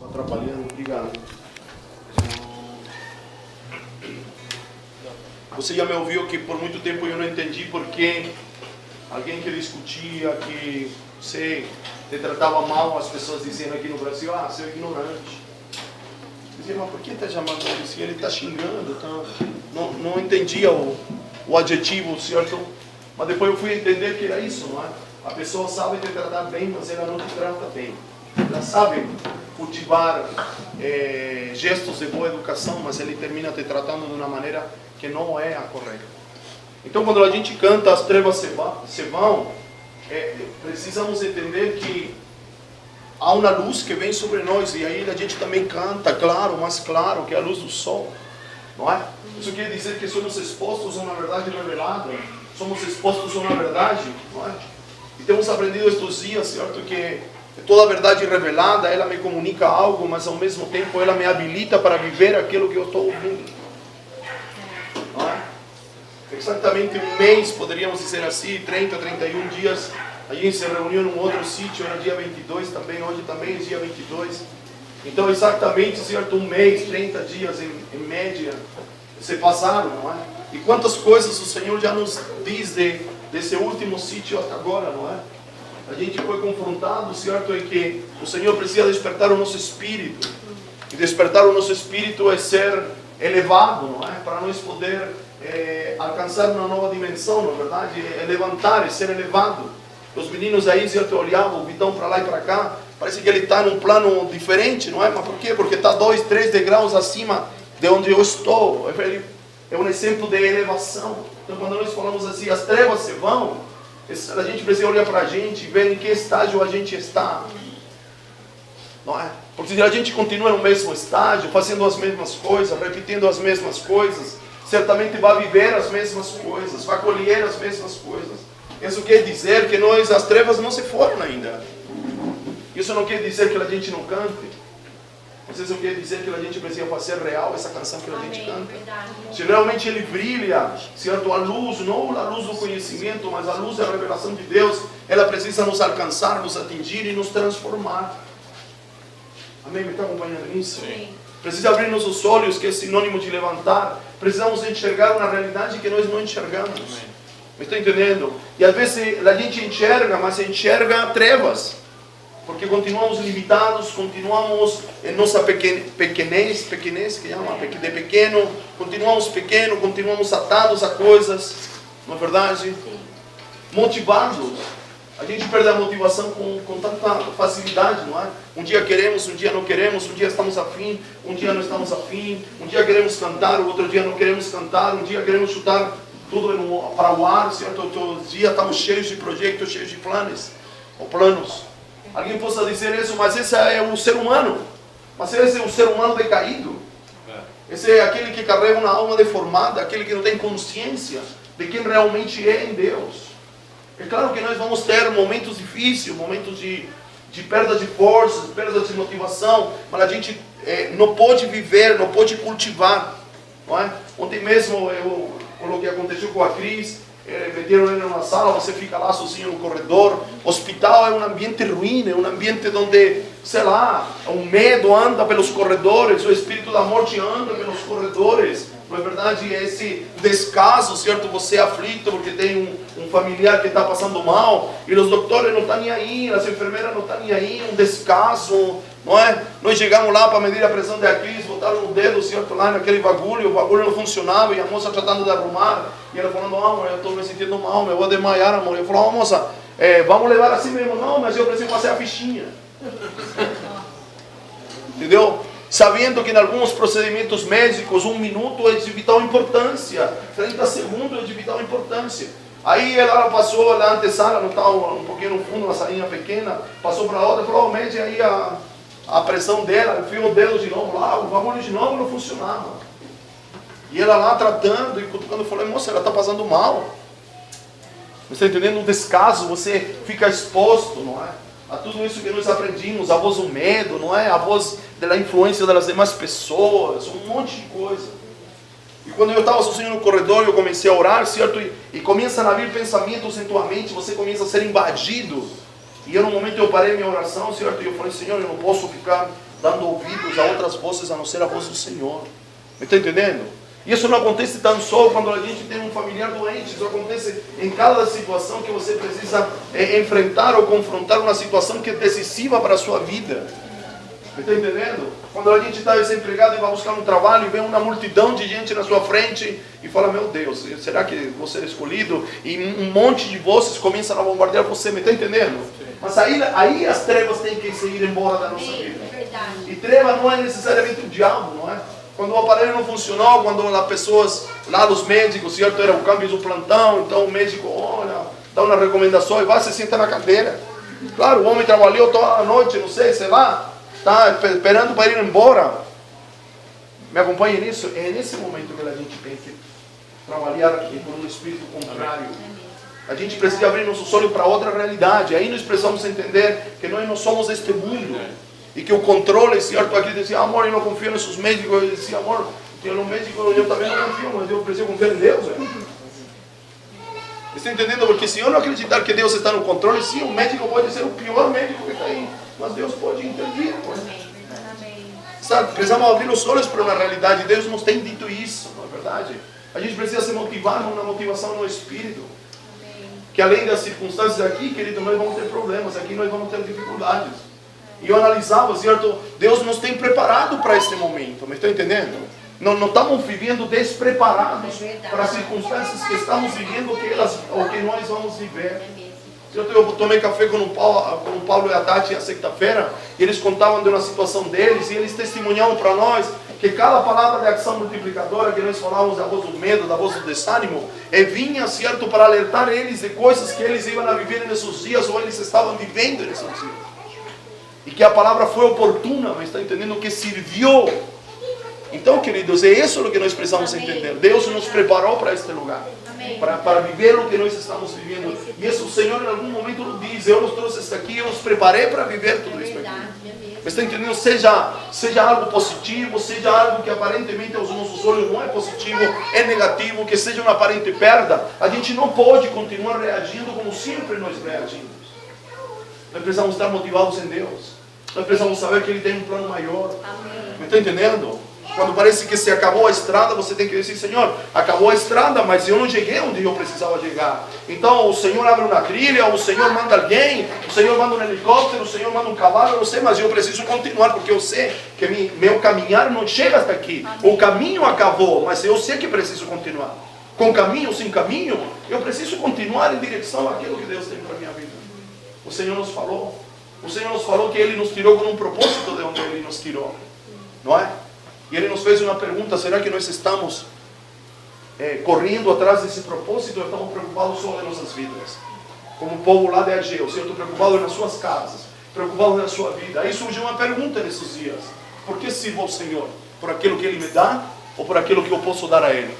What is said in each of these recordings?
Atrapalhando, obrigado. Você já me ouviu que por muito tempo eu não entendi porque alguém que discutia que você te tratava mal, as pessoas dizendo aqui no Brasil, você é ignorante. Dizia, mas por que está chamando ele assim? Ele está xingando, tá? Não entendia o adjetivo, certo? Mas depois eu fui entender que era isso, não é? A pessoa sabe te tratar bem, mas ela não te trata bem. Ela sabe cultivar gestos de boa educação, mas ele termina te tratando de uma maneira que não é a correta. Então, quando a gente canta As Trevas se vão, precisamos entender que há uma luz que vem sobre nós, e aí a gente também canta, claro, mais claro, que é a luz do sol, não é? Isso quer dizer que somos expostos a uma verdade revelada, somos expostos a uma verdade, não é? E temos aprendido estes dias, certo, que toda a verdade revelada, ela me comunica algo, mas ao mesmo tempo ela me habilita para viver aquilo que eu estou ouvindo. Não é? Exatamente um mês, poderíamos dizer assim, 30, 31 dias, a gente se reuniu num outro sítio, era dia 22 também, hoje também é dia 22. Então exatamente, certo, um mês, 30 dias em média, se passaram, não é? E quantas coisas o Senhor já nos diz desse último sítio até agora, não é? A gente foi confrontado, certo, em que o Senhor precisa despertar o nosso espírito. E despertar o nosso espírito é ser elevado, não é? Para nós poder alcançar uma nova dimensão, na verdade, é levantar, é ser elevado. Os meninos aí, certo, olhavam o Vitão para lá e para cá, parece que ele está num plano diferente, não é? Mas por quê? Porque está 2, 3 degraus acima de onde eu estou. Ele é um exemplo de elevação. Então, quando nós falamos assim, as trevas se vão, a gente precisa olhar para a gente e ver em que estágio a gente está. Não é? Porque se a gente continua no mesmo estágio, fazendo as mesmas coisas, repetindo as mesmas coisas, certamente vai viver as mesmas coisas, vai colher as mesmas coisas. Isso quer dizer que as trevas não se foram ainda. Isso não quer dizer que a gente não cante. Isso quer dizer que a gente precisa fazer real essa canção que a gente canta. Se realmente ele brilha, certo? A luz, não a luz do conhecimento, mas a luz da revelação de Deus, ela precisa nos alcançar, nos atingir e nos transformar. Amém? Me está acompanhando nisso? Sim. Precisa abrir nossos olhos, que é sinônimo de levantar. Precisamos enxergar uma realidade que nós não enxergamos. Amém. Me está entendendo? E às vezes a gente enxerga, mas enxerga trevas. Porque continuamos limitados, continuamos em nossa pequenez, que chama, de pequeno, continuamos atados a coisas, não é verdade? Sim. Motivados. A gente perde a motivação com tanta facilidade, não é? Um dia queremos, um dia não queremos, um dia estamos afim, um dia não estamos afim, um dia queremos cantar, o outro dia não queremos cantar, um dia queremos chutar tudo para o ar, certo? Outro dia estamos cheios de projetos, cheios de planos. Alguém possa dizer isso, mas esse é o ser humano. Mas esse é o ser humano decaído. Esse é aquele que carrega uma alma deformada, aquele que não tem consciência de quem realmente é em Deus. É claro que nós vamos ter momentos difíceis, momentos de perda de forças, perda de motivação, mas a gente não pode viver, não pode cultivar. Não é? Ontem mesmo eu coloquei o que aconteceu com a Cris. Meteram ele numa sala, você fica lá sozinho no corredor. Hospital é um ambiente ruim, é um ambiente onde, sei lá, o medo anda pelos corredores, o espírito da morte anda pelos corredores. Não é verdade? Esse descaso, certo? Você é aflito porque tem um familiar que está passando mal e os doutores não estão nem aí, as enfermeiras não estão nem aí, um descaso, não é? Nós chegamos lá para medir a pressão de Cris, botaram o dedo, certo, lá naquele bagulho, o bagulho não funcionava e a moça tratando de arrumar e ela falando, amor, eu estou me sentindo mal, eu vou desmaiar, amor. Eu falei, moça, vamos levar assim mesmo, não, mas eu preciso fazer a fichinha. Entendeu? Sabendo que em alguns procedimentos médicos 1 minuto é de vital importância, 30 segundos é de vital importância. Aí ela passou na antessala, não estava um pouquinho no fundo, uma salinha pequena, passou para outra e falou, mede aí a pressão dela, enfiou o dedo de novo lá, o bagulho de novo não funcionava. E ela lá tratando e cutucando, eu falei, moça, ela está passando mal. Você está entendendo? Um descaso, você fica exposto, não é? A tudo isso que nós aprendimos, a voz do medo, não é? A voz da influência das demais pessoas, um monte de coisa. E quando eu estava sozinho no corredor, eu comecei a orar, certo? E começam a vir pensamentos em tua mente, você começa a ser invadido. E eu, no momento, eu parei minha oração, certo? E eu falei, Senhor, eu não posso ficar dando ouvidos a outras vozes a não ser a voz do Senhor. Me está entendendo? E isso não acontece tão só quando a gente tem um familiar doente. Isso acontece em cada situação que você precisa enfrentar ou confrontar uma situação que é decisiva para a sua vida. Me está entendendo? Quando a gente está desempregado e vai buscar um trabalho e vê uma multidão de gente na sua frente e fala, meu Deus, será que você é escolhido? E um monte de vozes começam a bombardear você, me está entendendo? Mas aí as trevas têm que se ir embora da nossa vida. E treva não é necessariamente o diabo, não é? Quando o aparelho não funcionou, quando as pessoas, lá os médicos, certo, era o câmbio do plantão, então o médico, olha, dá uma recomendação e vai, se senta na cadeira. Claro, o homem trabalhou toda a noite, não sei lá, está esperando para ir embora. Me acompanhe nisso? É nesse momento que a gente tem que trabalhar aqui por um espírito contrário. A gente precisa abrir nossos olhos para outra realidade. Aí nós precisamos entender que nós não somos deste mundo. E que o controle, certo? Aqui dizia, amor, eu não confio nesses médicos. Eu dizia, amor, eu no médico eu também não confio, mas eu preciso confiar em Deus. Está entendendo? Porque se eu não acreditar que Deus está no controle, sim, o médico pode ser o pior médico que está aí. Mas Deus pode intervir. Sabe? Precisamos abrir os olhos para uma realidade. Deus nos tem dito isso, não é verdade? A gente precisa se motivar com uma motivação no Espírito. Que além das circunstâncias aqui, querido, nós vamos ter problemas, aqui nós vamos ter dificuldades. E eu analisava, certo? Deus nos tem preparado para esse momento, me está entendendo? Não estamos vivendo despreparados para as circunstâncias que estamos vivendo ou que nós vamos viver. Eu tomei café com o Paulo e a Tati na sexta-feira, e eles contavam de uma situação deles, e eles testemunhavam para nós que cada palavra de ação multiplicadora que nós falávamos, da voz do medo, da voz do desânimo, vinha, certo, para alertar eles de coisas que eles iam a viver nesses dias, ou eles estavam vivendo nesses dias. E que a palavra foi oportuna, mas está entendendo que serviu. Então, queridos, é isso que nós precisamos entender. Deus nos preparou para este lugar. Para viver o que nós estamos vivendo. E isso o Senhor em algum momento nos diz. Eu os trouxe aqui, eu os preparei para viver tudo isso aqui. Mas está entendendo? Seja algo positivo, seja algo que aparentemente aos nossos olhos não é positivo, é negativo, que seja uma aparente perda, a gente não pode continuar reagindo como sempre nós reagimos. Nós precisamos estar motivados em Deus. Nós precisamos saber que Ele tem um plano maior. Me está entendendo? Quando parece que se acabou a estrada, você tem que dizer, Senhor, acabou a estrada, mas eu não cheguei onde eu precisava chegar. Então o Senhor abre uma trilha, o Senhor manda alguém, o Senhor manda um helicóptero, o Senhor manda um cavalo, eu não sei, mas eu preciso continuar, porque eu sei que meu caminhar não chega até aqui. O caminho acabou, mas eu sei que preciso continuar. Com caminho, sem caminho, eu preciso continuar em direção àquilo que Deus tem para a minha vida. O Senhor nos falou. O Senhor nos falou que Ele nos tirou com um propósito de onde Ele nos tirou. Não é? E Ele nos fez uma pergunta: será que nós estamos correndo atrás desse propósito ou estamos preocupados só de nossas vidas? Como o povo lá de Ageu, eu estou preocupado nas suas casas, preocupado na sua vida. Aí surgiu uma pergunta nesses dias: por que sirvo ao Senhor? Por aquilo que Ele me dá ou por aquilo que eu posso dar a Ele?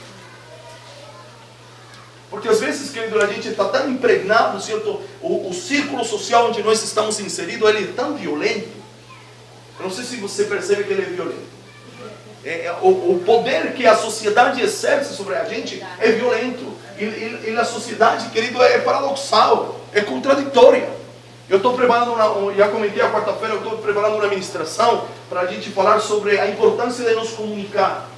Porque às vezes, querido, a gente está tão impregnado, certo? O círculo social onde nós estamos inseridos, ele é tão violento. Eu não sei se você percebe que ele é violento. O poder que a sociedade exerce sobre a gente é violento. E a sociedade, querido, é paradoxal, é contraditória. Eu estou preparando, já comentei a quarta-feira, eu estou preparando uma ministração para a gente falar sobre a importância de nos comunicar.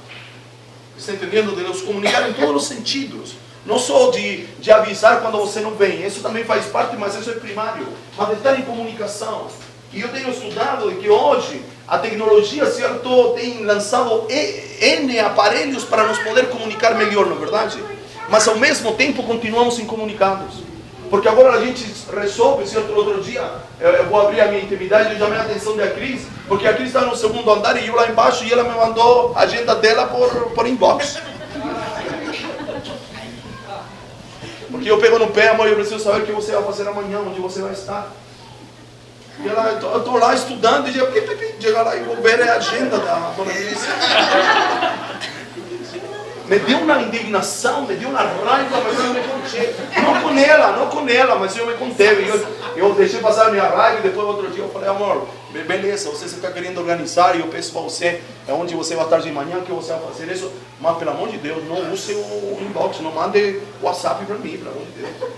Você está entendendo? De nos comunicar em todos os sentidos. Não só de avisar quando você não vem, isso também faz parte, mas isso é primário. Mas de estar em comunicação. E eu tenho estudado que hoje a tecnologia, certo, tem lançado N aparelhos para nos poder comunicar melhor, não é verdade? Mas ao mesmo tempo continuamos incomunicados. Porque agora a gente resolve, certo? Outro dia eu vou abrir a minha intimidade, eu chamei a atenção da Cris, porque a Cris está no segundo andar e eu lá embaixo, e ela me mandou a agenda dela por inbox. Porque eu pego no pé, amor, eu preciso saber o que você vai fazer amanhã, onde você vai estar. E ela, eu estou lá estudando, e chega lá e vou ver a agenda da dona Cris. Me deu uma indignação, me deu uma raiva, mas eu me contei. Não com ela, mas eu me contei. Eu deixei passar a minha raiva e depois outro dia eu falei: amor, beleza, você está querendo organizar e eu peço para você onde você vai estar de manhã, que você vai fazer isso. Mas pelo amor de Deus, não use o inbox, não mande WhatsApp para mim, pelo amor de Deus.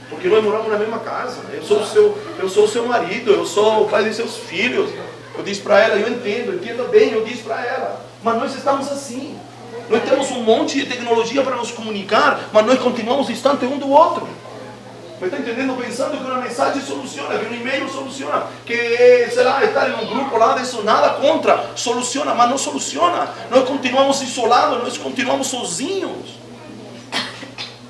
Porque nós moramos na mesma casa. Eu sou o seu marido, eu sou o pai de seus filhos. Eu disse para ela, eu entenda bem, eu disse para ela. Mas nós estamos assim. Nós temos um monte de tecnologia para nos comunicar, mas nós continuamos distante um do outro. Mas está entendendo? Pensando que uma mensagem soluciona, que um e-mail soluciona, que, sei lá, estar em um grupo lá, disso nada contra, soluciona, mas não soluciona. Nós continuamos isolados, nós continuamos sozinhos.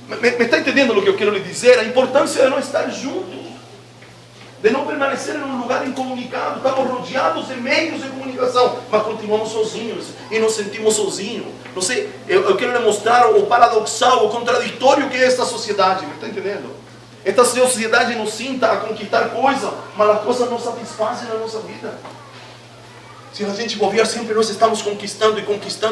Me está entendendo o que eu quero lhe dizer? A importância de não estar juntos, de não permanecer em um lugar incomunicado. Estamos rodeados de meios de comunicação, mas continuamos sozinhos e nos sentimos sozinhos. Não sei, eu quero lhe mostrar o paradoxal, o contraditório que é esta sociedade. Me está entendendo? Esta sociedade nos sinta a conquistar coisas, mas as coisas não satisfazem na nossa vida. Se a gente bobear, sempre nós estamos conquistando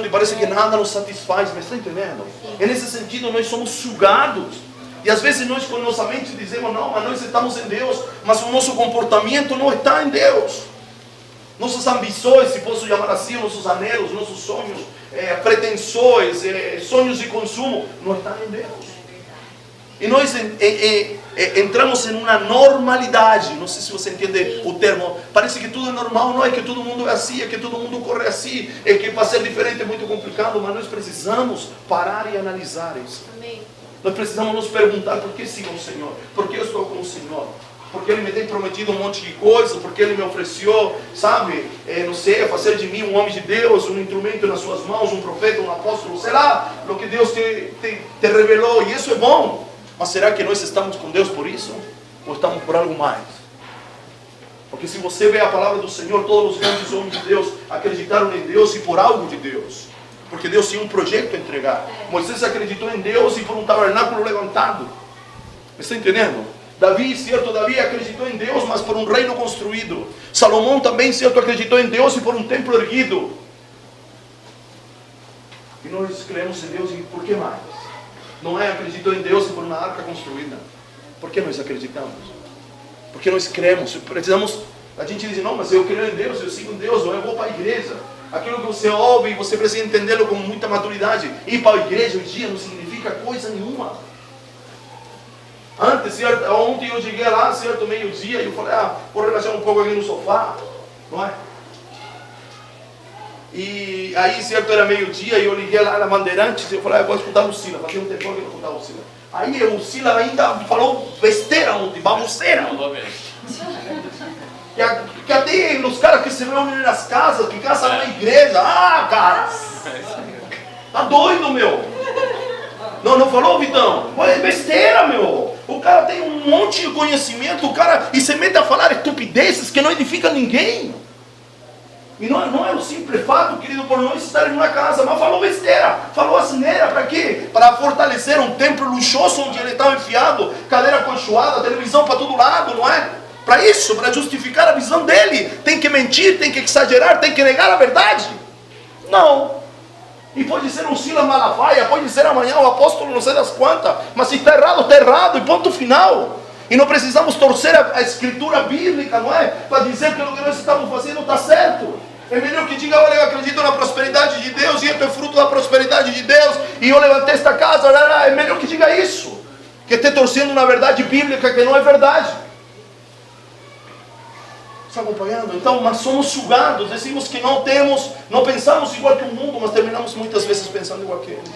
e parece que nada nos satisfaz. Me está entendendo? E nesse sentido nós somos sugados. E às vezes nós com nossa mente dizemos, não, mas nós estamos em Deus, mas o nosso comportamento não está em Deus. Nossas ambições, se posso chamar assim, nossos anhelos, nossos sonhos, pretensões, sonhos de consumo, não estão em Deus. E nós entramos em uma normalidade. Não sei se você entende o termo. Parece que tudo é normal, não é que todo mundo é assim, é que todo mundo corre assim, é que para ser diferente é muito complicado, mas nós precisamos parar e analisar isso. Amém. Nós precisamos nos perguntar por que sigo o Senhor, por que eu estou com o Senhor, porque Ele me tem prometido um monte de coisa, porque Ele me ofereceu, sabe, não sei, fazer de mim um homem de Deus, um instrumento nas suas mãos, um profeta, um apóstolo, sei lá, o que Deus te revelou, e isso é bom. Mas será que nós estamos com Deus por isso? Ou estamos por algo mais? Porque se você vê a palavra do Senhor, todos os grandes homens de Deus acreditaram em Deus e por algo de Deus. Porque Deus tinha um projeto a entregar. Moisés acreditou em Deus e por um tabernáculo levantado. Você está entendendo? Davi, certo, Davi acreditou em Deus, mas por um reino construído. Salomão também, certo, acreditou em Deus e por um templo erguido. E nós cremos em Deus e por que mais? Noé acreditou em Deus e por uma arca construída. Por que nós acreditamos? Porque nós cremos. Precisamos. A gente diz, não, mas eu creio em Deus, eu sigo em Deus, eu vou para a igreja. Aquilo que você ouve, você precisa entendê-lo com muita maturidade. Ir para a igreja hoje em dia não significa coisa nenhuma. Antes, certo, ontem eu cheguei lá, certo, meio-dia, e eu falei, vou relaxar um pouco aqui no sofá, não é? E aí, certo, era meio-dia, e eu liguei lá na Bandeirantes, e eu falei, vou escutar o Sila, fazia um tempo que eu não escutava o Sila. Aí o Sila ainda falou besteira ontem, baboseira. Que até nos caras que se reúnem nas casas, que casam na igreja, cara, tá doido, meu. Não falou, Vitão? É besteira, meu. O cara tem um monte de conhecimento, o cara, e se mete a falar estupidezes que não edifica ninguém. E não é o simples fato, querido, por nós estarmos na casa, mas falou besteira, falou asneira, para quê? Para fortalecer um templo luxuoso onde ele estava enfiado, cadeira acolchoada, televisão para todo lado, não é? Para isso, para justificar a visão dele, tem que mentir, tem que exagerar, tem que negar a verdade? Não. E pode ser um Silas Malafaia, pode ser amanhã o apóstolo não sei das quantas, mas se está errado, e ponto final. E não precisamos torcer a escritura bíblica, não é? Para dizer que o que nós estamos fazendo está certo. É melhor que diga, olha, eu acredito na prosperidade de Deus, e eu tenho fruto da prosperidade de Deus, e eu levantei esta casa, é melhor que diga isso, que esteja torcendo na verdade bíblica, que não é verdade. Está acompanhando? Então, nós somos sugados, decimos que não pensamos igual que o mundo, mas terminamos muitas vezes pensando igual que eles.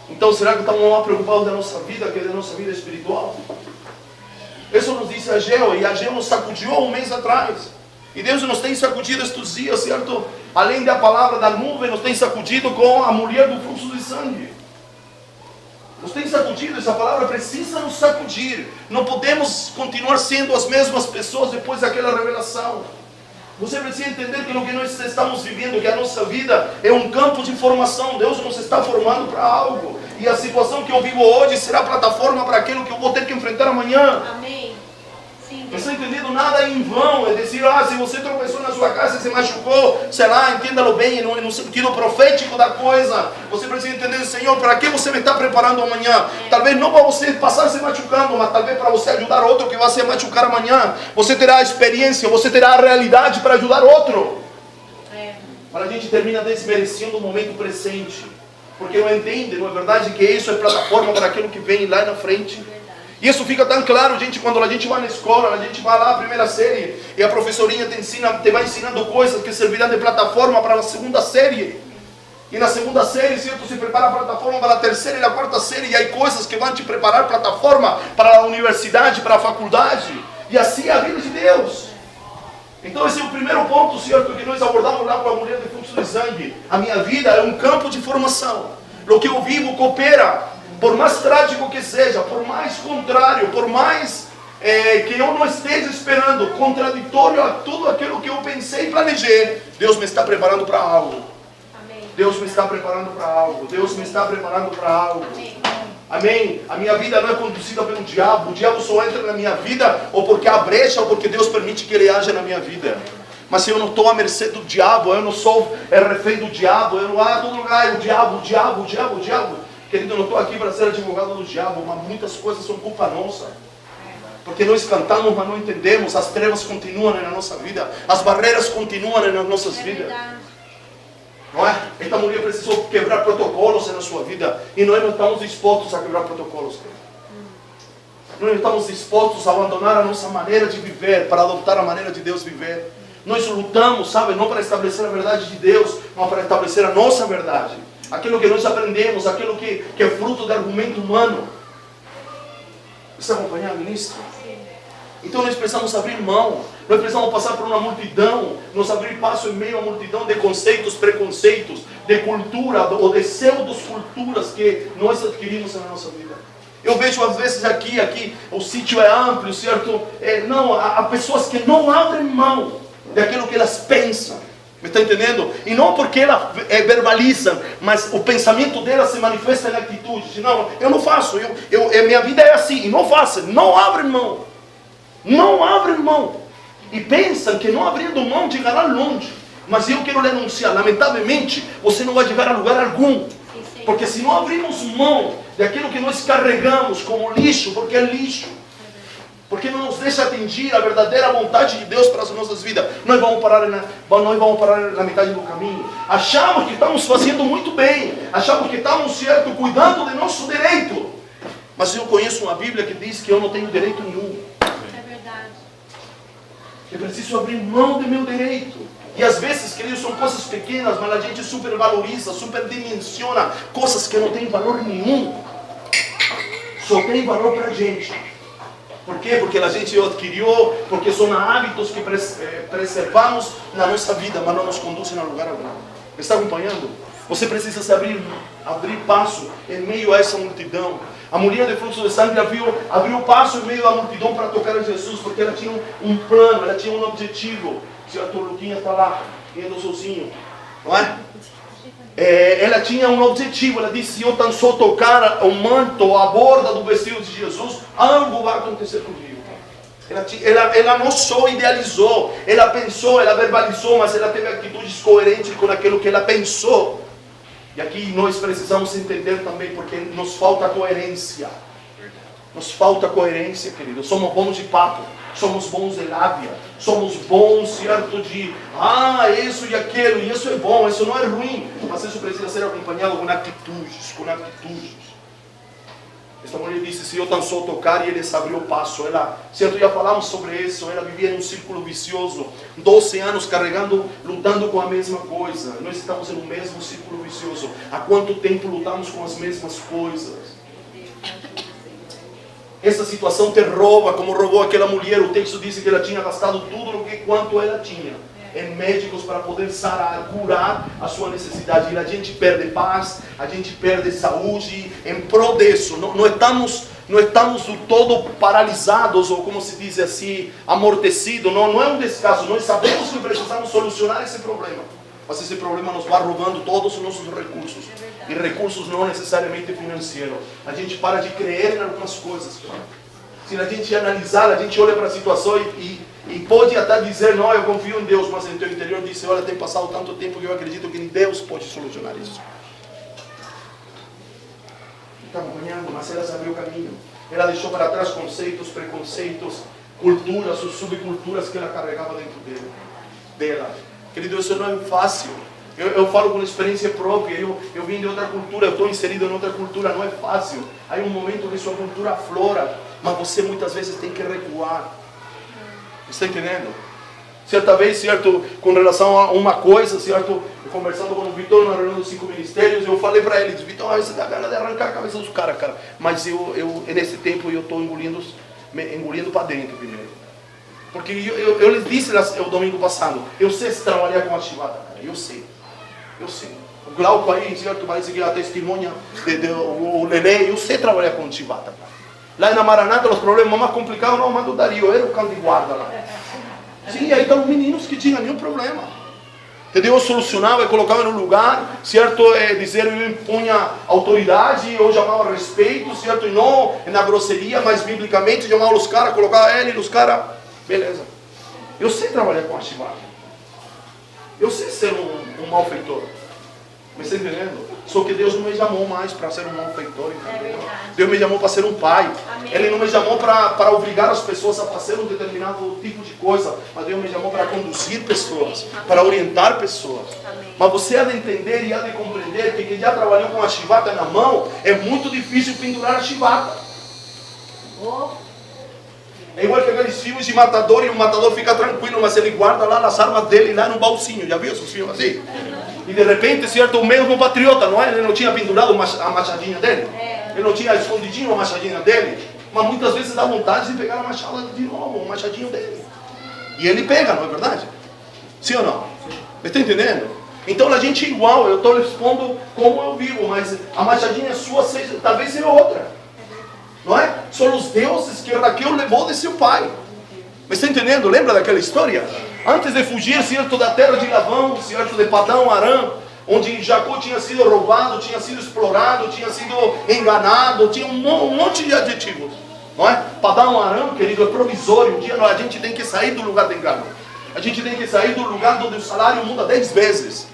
Então, será que estamos mais preocupados da nossa vida que da nossa vida espiritual? Isso nos disse Ageu, e Ageu nos sacudiu um mês atrás. E Deus nos tem sacudido estes dias, certo? Além da palavra da nuvem, nos tem sacudido com a mulher do fluxo de sangue. Nos tem sacudido, essa palavra precisa nos sacudir. Não podemos continuar sendo as mesmas pessoas depois daquela revelação. Você precisa entender que no que nós estamos vivendo, que a nossa vida é um campo de formação. Deus nos está formando para algo. E a situação que eu vivo hoje será a plataforma para aquilo que eu vou ter que enfrentar amanhã. Amém. Sim. Não está entendendo nada em vão. É dizer, se você tropeçou na sua casa e se machucou, sei lá, entenda-lo bem, no sentido profético da coisa. Você precisa entender, Senhor, para que você me está preparando amanhã? Talvez não para você passar se machucando, mas talvez para você ajudar outro que vai se machucar amanhã. Você terá a experiência, você terá a realidade para ajudar outro. Mas a gente termina desmerecendo o momento presente. Porque não entende, não é verdade, que isso é plataforma para aquilo que vem lá na frente. E isso fica tão claro, gente, quando a gente vai na escola, a gente vai lá, a primeira série, e a professorinha te vai ensinando coisas que servirão de plataforma para a segunda série. E na segunda série, certo, se prepara a plataforma para a terceira e a quarta série, e aí coisas que vão te preparar a plataforma para a universidade, para a faculdade. E assim é a vida de Deus. Então esse é o primeiro ponto, certo, que nós abordamos lá com a mulher de fluxo de sangue. A minha vida é um campo de formação. O que eu vivo coopera. Por mais trágico que seja, por mais contrário, por mais que eu não esteja esperando, contraditório a tudo aquilo que eu pensei e planejei, Deus me está preparando para algo. Amém. Deus me está preparando para algo. Deus me está preparando para algo. Amém. Amém? A minha vida não é conduzida pelo diabo. O diabo só entra na minha vida ou porque há brecha ou porque Deus permite que ele haja na minha vida. Mas se eu não estou à mercê do diabo, eu não sou refém do diabo, eu não todo lugar é o diabo. Querido, eu não estou aqui para ser advogado do diabo, mas muitas coisas são culpa nossa. Porque nós cantamos, mas não entendemos. As trevas continuam na nossa vida. As barreiras continuam nas nossas vidas. Não é? Esta mulher precisou quebrar protocolos na sua vida. E nós não estamos dispostos a quebrar protocolos. Nós não estamos dispostos a abandonar a nossa maneira de viver para adotar a maneira de Deus viver. Nós lutamos, sabe, não para estabelecer a verdade de Deus, mas para estabelecer a nossa verdade. Aquilo que nós aprendemos, aquilo que é fruto de argumento humano. Você está acompanhando nisso? Então nós precisamos abrir mão. Nós precisamos passar por uma multidão, nos abrir passo em meio a multidão de conceitos, preconceitos, de cultura ou de pseudo-culturas que nós adquirimos na nossa vida. Eu vejo às vezes aqui o sítio é amplo, certo? Não, há pessoas que não abrem mão daquilo que elas pensam. Me está entendendo? E não porque elas verbalizam, mas o pensamento delas se manifesta na atitude. Não, eu não faço, minha vida é assim, e não faço, não abrem mão. Não abrem mão. E pensam que não abrindo mão chegará longe. Mas eu quero lhe anunciar, lamentavelmente, você não vai chegar a lugar algum. Porque se não abrimos mão daquilo que nós carregamos como lixo, porque é lixo, porque não nos deixa atingir a verdadeira vontade de Deus para as nossas vidas, nós vamos parar na metade do caminho. Achamos que estamos fazendo muito bem, achamos que estamos certo, cuidando de nosso direito. Mas eu conheço uma Bíblia que diz que eu não tenho direito nenhum. É verdade. Eu preciso abrir mão do meu direito. E às vezes, queridos, são coisas pequenas, mas a gente supervaloriza, superdimensiona coisas que não têm valor nenhum. Só tem valor para a gente. Por quê? Porque a gente adquiriu, porque são hábitos que preservamos na nossa vida, mas não nos conduzem a lugar algum. Me está acompanhando? Você precisa se abrir passo em meio a essa multidão. A mulher de fluxo de sangue abriu passo em meio à multidão para tocar a Jesus, porque ela tinha um plano, ela tinha um objetivo. O Luquinha está lá, indo sozinho, não é? Ela tinha um objetivo, ela disse: se eu tão só tocar o manto, a borda do vestido de Jesus, algo vai acontecer comigo. Ela não só idealizou, ela pensou, ela verbalizou, mas ela teve atitudes coerentes com aquilo que ela pensou. E aqui nós precisamos entender também, porque nos falta coerência. Nos falta coerência, querido. Somos bons de papo, somos bons de lábia, somos bons, certo, de isso e aquilo, e isso é bom, isso não é ruim, mas isso precisa ser acompanhado com atitudes, Esta mulher disse: se eu tão só tocar, e ele se abriu o passo. Ela, certo, já falamos sobre isso, ela vivia em um círculo vicioso, 12 anos carregando, lutando com a mesma coisa. Nós estamos em um mesmo círculo vicioso. Há quanto tempo lutamos com as mesmas coisas? Essa situação te rouba, como roubou aquela mulher. O texto diz que ela tinha gastado tudo quanto ela tinha em médicos para poder sarar, curar a sua necessidade. E a gente perde paz, a gente perde saúde em prol disso. Não estamos do todo paralisados, ou como se diz assim, amortecidos. Não é um descaso. Nós sabemos que precisamos solucionar esse problema. Mas esse problema nos vai roubando todos os nossos recursos. E recursos não necessariamente financeiros. A gente para de crer em algumas coisas. Se a gente analisar, a gente olha para a situação e pode até dizer: não, eu confio em Deus. Mas em teu interior diz: olha, tem passado tanto tempo que eu acredito que nem Deus pode solucionar isso. Está acompanhando? Mas ela se abriu o caminho. Ela deixou para trás conceitos, preconceitos, culturas ou subculturas que ela carregava dentro dela. Querido, isso não é fácil. Eu falo com experiência própria. Eu vim de outra cultura, eu estou inserido em outra cultura, não é fácil. Há um momento que sua cultura aflora Mas você muitas vezes tem que recuar. Está entendendo? Certa vez, certo, com relação a uma coisa, certo, conversando com o Vitor na reunião dos 5 ministérios, eu falei para ele, Vitor, você dá ganas de arrancar a cabeça dos caras, cara. Mas nesse tempo eu estou engolindo para dentro primeiro. Porque eu lhes disse o domingo passado, eu sei se trabalhar com a chivata, cara, eu sei. O Glauco aí, certo, parece que é a testemunha, o Lelê, eu sei trabalhar com chivata, cara. Lá na Maranata, os problemas mais complicados, não, mas o Dario, era o cão de guarda lá. Sim, aí estão os meninos que tinham nenhum problema. Entendeu? Eu solucionava e colocava no lugar, certo? Dizer, eu impunha autoridade, eu chamava respeito, certo? E não na grosseria, mas biblicamente, chamava os caras, colocava ele, os caras, beleza. Eu sei trabalhar com a chivata. Eu sei ser um malfeitor. Me está entendendo? Só que Deus não me chamou mais para ser um malfeitor. Deus me chamou para ser um pai. Amém. Ele não me chamou para obrigar as pessoas a fazer um determinado tipo de coisa. Mas Deus me chamou para conduzir pessoas, para orientar pessoas. Amém. Mas você há de entender e há de compreender que quem já trabalhou com a chivata na mão, é muito difícil pendurar a chivata. É igual que aqueles filmes de matador, e o matador fica tranquilo, mas ele guarda lá as armas dele lá no bolsinho. Já viu esses filmes assim? E de repente, certo, o mesmo patriota, não é? Ele não tinha pendurado a machadinha dele? Ele não tinha escondidinho a machadinha dele? Mas muitas vezes dá vontade de pegar a machada de novo, o machadinho dele. E ele pega, não é verdade? Sim ou não? Você está entendendo? Então a gente é igual, eu estou expondo como eu vivo, mas a machadinha é sua, talvez seja outra. Não é? São os deuses que Raquel levou de seu pai. Você está entendendo? Lembra daquela história? Antes de fugir, certo, da terra de Labão, certo, de Padão Aram, onde Jacó tinha sido roubado, tinha sido explorado, tinha sido enganado, tinha um monte de adjetivos. Não é? Padão Aram, querido, é provisório. Um dia a gente tem que sair do lugar de engano. A gente tem que sair do lugar onde o salário muda 10 vezes.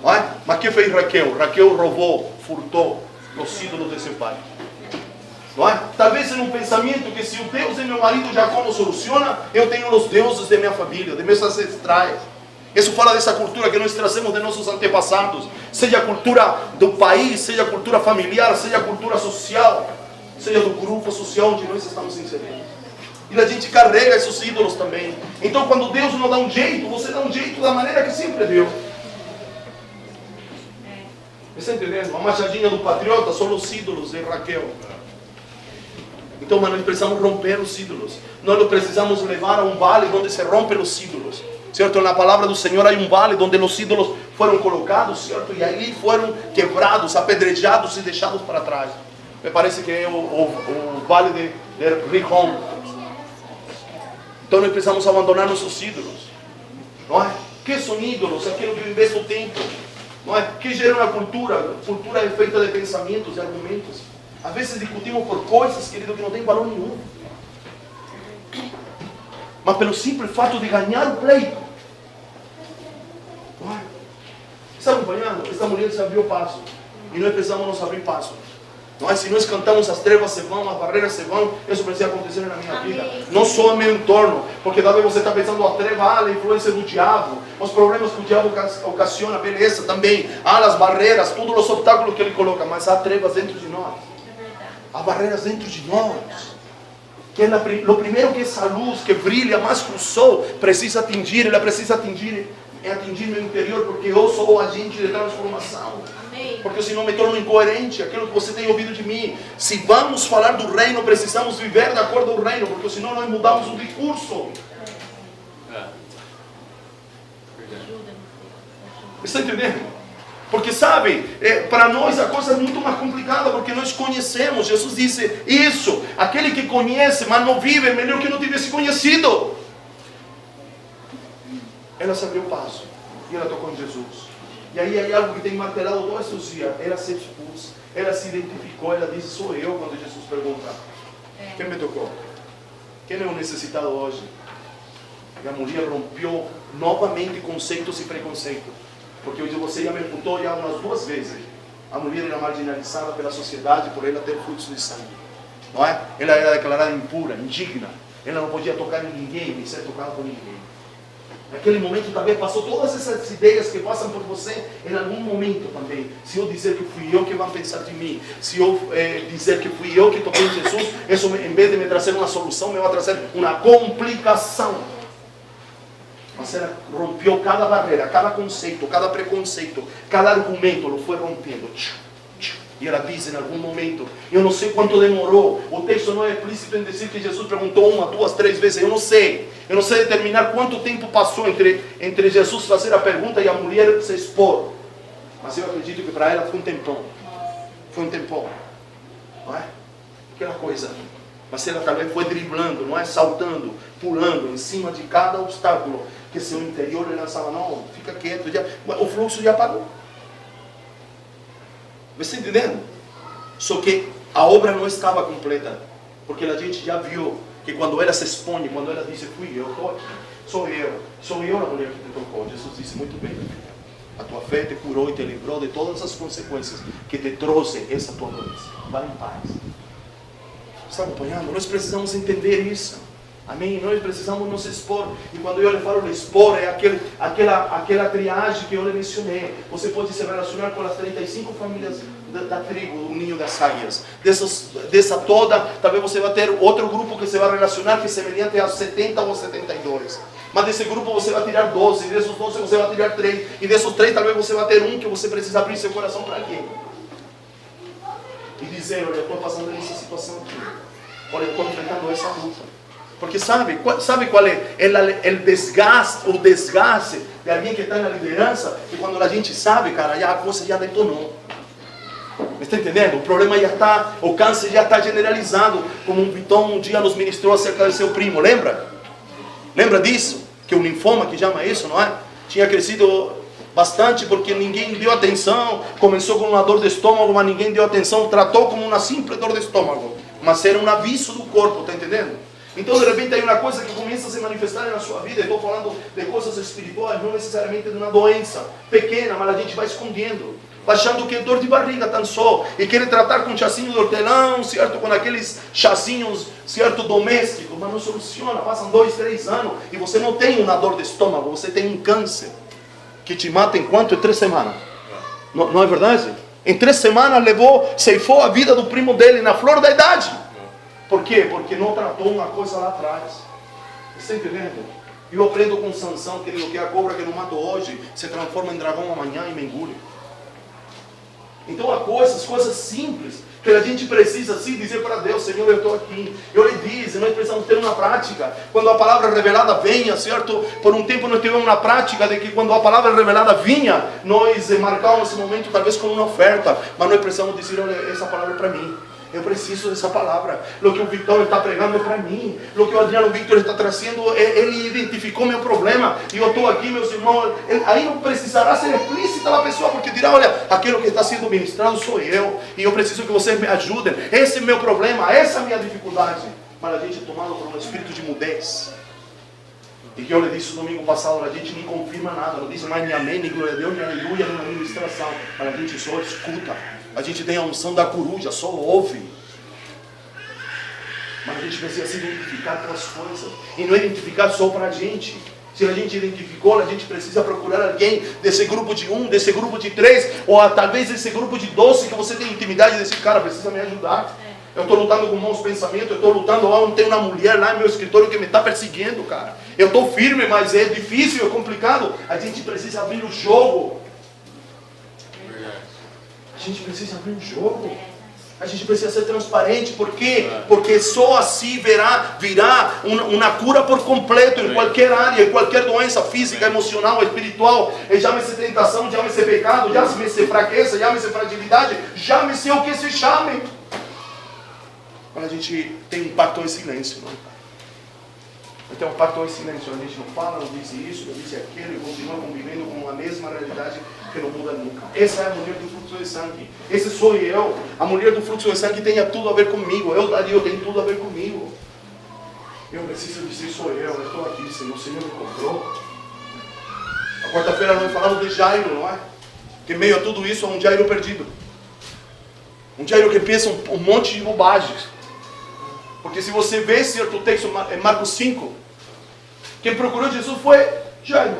Não é? Mas o que fez Raquel? Raquel roubou, furtou os ídolos de seu pai. Não é? Talvez em um pensamento que se o Deus de meu marido Jacó não soluciona, eu tenho os deuses de minha família, de meus ancestrais. Isso fala dessa cultura que nós trazemos de nossos antepassados, seja a cultura do país, seja a cultura familiar, seja a cultura social, seja do grupo social onde nós estamos inseridos. E a gente carrega esses ídolos também. Então quando Deus não dá um jeito, você dá um jeito da maneira que sempre deu. Você está entendendo? A machadinha do patriota são os ídolos de Raquel. Então, mas nós precisamos romper os ídolos. Nós não precisamos levar a um vale onde se rompem os ídolos. Certo? Na palavra do Senhor há um vale onde os ídolos foram colocados, certo? E ali foram quebrados, apedrejados e deixados para trás. Me parece que é o vale de Ricom. Então nós precisamos abandonar nossos ídolos. Não é? O que são ídolos? Aquilo que eu investo tempo. Não é? Que gera uma cultura. A cultura é feita de pensamentos e argumentos. Às vezes discutimos por coisas, querido, que não tem valor nenhum. Mas pelo simples fato de ganhar o pleito. Está acompanhando? Esta mulher se abriu passo. E nós precisamos nos abrir passo. Não é? Se nós cantamos, as trevas se vão, as barreiras se vão, isso precisa acontecer na minha vida. Não só no meu entorno. Porque talvez você está pensando, a treva, a influência do diabo, os problemas que o diabo ocasiona, beleza, também. As barreiras, todos os obstáculos que ele coloca. Mas há trevas dentro de nós. Há barreiras dentro de nós. Que o primeiro que essa luz que brilha mais que o sol precisa atingir, ela precisa atingir meu interior, porque eu sou o agente de transformação. Amém. Porque senão me torno incoerente, aquilo que você tem ouvido de mim. Se vamos falar do reino, precisamos viver de acordo com o reino, porque senão nós mudamos o discurso. Está entendendo? Porque sabe, para nós a coisa é muito mais complicada, porque nós conhecemos. Jesus disse isso, aquele que conhece, mas não vive, é melhor que não tivesse conhecido. Ela se abriu passo, e ela tocou em Jesus. E aí é algo que tem martelado todos esses dias. Ela se expôs, ela se identificou, ela disse, sou eu, quando Jesus pergunta, quem me tocou? Quem é o necessitado hoje? E a mulher rompeu novamente conceitos e preconceitos. Porque hoje você já me imputou já umas 2 vezes. A mulher era marginalizada pela sociedade por ela ter fluxo de sangue. Não é? Ela era declarada impura, indigna. Ela não podia tocar em ninguém, nem ser tocada por ninguém. Naquele momento também passou todas essas ideias que passam por você em algum momento também. Se eu dizer que fui eu, que vão pensar de mim? Se eu dizer que fui eu que toquei em Jesus, isso em vez de me trazer uma solução, me vai trazer uma complicação. Mas ela rompeu cada barreira, cada conceito, cada preconceito, cada argumento, lo foi rompendo. E ela diz em algum momento, eu não sei quanto demorou, o texto não é explícito em dizer que Jesus perguntou 1, 2, 3 vezes, eu não sei determinar quanto tempo passou entre Jesus fazer a pergunta e a mulher se expor, mas eu acredito que para ela foi um tempão, não é? Aquela coisa, mas ela também foi driblando, não é? Saltando, pulando em cima de cada obstáculo que seu interior lhe lançava, não, fica quieto, já, o fluxo já parou. Você está entendendo? Só que a obra não estava completa, porque a gente já viu que quando ela se expõe, quando ela diz, fui eu, estou aqui, sou eu a mulher que te tocou. Jesus disse, muito bem, a tua fé te curou e te livrou de todas as consequências que te trouxe essa tua doença. Vá em paz. Está acompanhando? Nós precisamos entender isso. Amém? Nós precisamos nos expor. E quando eu lhe falo de expor, é aquela triagem que eu lhe mencionei. Você pode se relacionar com as 35 famílias da tribo, do ninho das águias. Dessa toda, talvez você vai ter outro grupo que você vai relacionar que é semelhante aos 70 ou 72. Mas desse grupo você vai tirar 12, e desses 12 você vai tirar 3. E desses 3 talvez você vai ter um que você precisa abrir seu coração para alguém. E dizer, olha, eu estou passando nessa situação aqui. Olha, eu estou enfrentando essa luta. Porque sabe qual é o desgaste de alguém que está na liderança? Que quando a gente sabe, cara, já a coisa já detonou. Me está entendendo? O problema já está, o câncer já está generalizado. Como o Vitão um dia nos ministrou acerca do seu primo, lembra? Lembra disso? Que o linfoma, que chama isso, não é? Tinha crescido bastante porque ninguém deu atenção. Começou com uma dor de estômago, mas ninguém deu atenção. Tratou como uma simples dor de estômago. Mas era um aviso do corpo, está entendendo? Então, de repente, tem uma coisa que começa a se manifestar na sua vida. Estou falando de coisas espirituais, não necessariamente de uma doença pequena, mas a gente vai escondendo, achando que é dor de barriga tão só, e quer tratar com chazinho de hortelã, certo? Com aqueles chazinhos, certo, domésticos, mas não soluciona. Passam 2, 3 anos e você não tem uma dor de estômago, você tem um câncer que te mata em quanto? Em 3 semanas. Não é verdade? Em 3 semanas ceifou a vida do primo dele na flor da idade. Por quê? Porque não tratou uma coisa lá atrás. Você está entendendo? Eu aprendo com Sansão, querido, que a cobra que não mata hoje se transforma em dragão amanhã e me engole. Então há coisas simples que a gente precisa assim dizer para Deus, Senhor, eu estou aqui. Eu lhe disse, nós precisamos ter uma prática. Quando a palavra revelada venha, certo? Por um tempo nós tivemos uma prática de que quando a palavra revelada vinha, nós marcávamos esse momento talvez com uma oferta. Mas nós precisamos dizer, olha, essa palavra é para mim. Eu preciso dessa palavra. O que o Victor está pregando é para mim. O que o Adriano Victor está trazendo, ele identificou meu problema. E eu estou aqui, meus irmãos. Aí não precisará ser explícita a pessoa, porque dirá, olha, aquilo que está sendo ministrado sou eu. E eu preciso que vocês me ajudem. Esse é meu problema, essa é a minha dificuldade. Mas a gente é tomado por um espírito de mudez. E que eu lhe disse no domingo passado, a gente nem confirma nada. Não diz mais nem amém, nem glória a Deus, nem aleluia, nem administração. Mas a gente só escuta. A gente tem a unção da coruja, só ouve. Mas a gente precisa se identificar com as coisas. E não identificar só para a gente. Se a gente identificou, a gente precisa procurar alguém desse grupo de 1, desse grupo de 3, ou talvez desse grupo de 12 que você tem intimidade e diz, cara, precisa me ajudar. Eu estou lutando com maus pensamentos, eu estou lutando, eu tenho uma mulher lá no meu escritório que me está perseguindo, cara. Eu estou firme, mas é difícil, é complicado. A gente precisa abrir o jogo. A gente precisa abrir um jogo. A gente precisa ser transparente. Por quê? Porque só assim virá uma cura por completo em qualquer área, em qualquer doença física, emocional, espiritual. Chame-se tentação, chame-se pecado, chame-se fraqueza, chame-se fragilidade, chame-se o que se chame. Quando a gente tem um pacto em silêncio, não? Então um pacto em silêncio, a gente não fala, não diz isso, não diz aquilo, e continua convivendo com a mesma realidade que não muda nunca. Essa é a mulher do fluxo de sangue. Esse sou eu. A mulher do fluxo de sangue tem tudo a ver comigo. Eu tenho tudo a ver comigo. Eu preciso dizer, sou eu estou aqui, Senhor. O Senhor me comprou. A quarta-feira nós falamos de Jairo, não é? Que meio a tudo isso é um Jairo perdido. Um Jairo que pensa um monte de bobagens. Porque se você vê certo texto, em Marcos 5, quem procurou Jesus foi Jairo.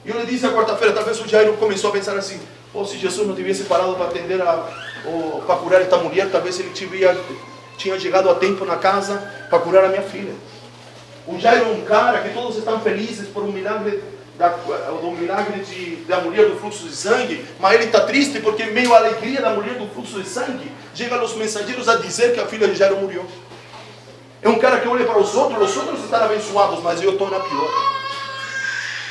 E eu lhe disse a quarta-feira, talvez o Jairo começou a pensar assim, se Jesus não tivesse parado para atender ou para curar esta mulher, talvez ele tinha chegado a tempo na casa para curar a minha filha. O Jairo é um cara que todos estão felizes por um milagre do milagre da mulher do fluxo de sangue, mas ele está triste porque em meio à alegria da mulher do fluxo de sangue, chegam os mensageiros a dizer que a filha de Jairo morreu. É um cara que olha para os outros estão abençoados, mas eu estou na pior.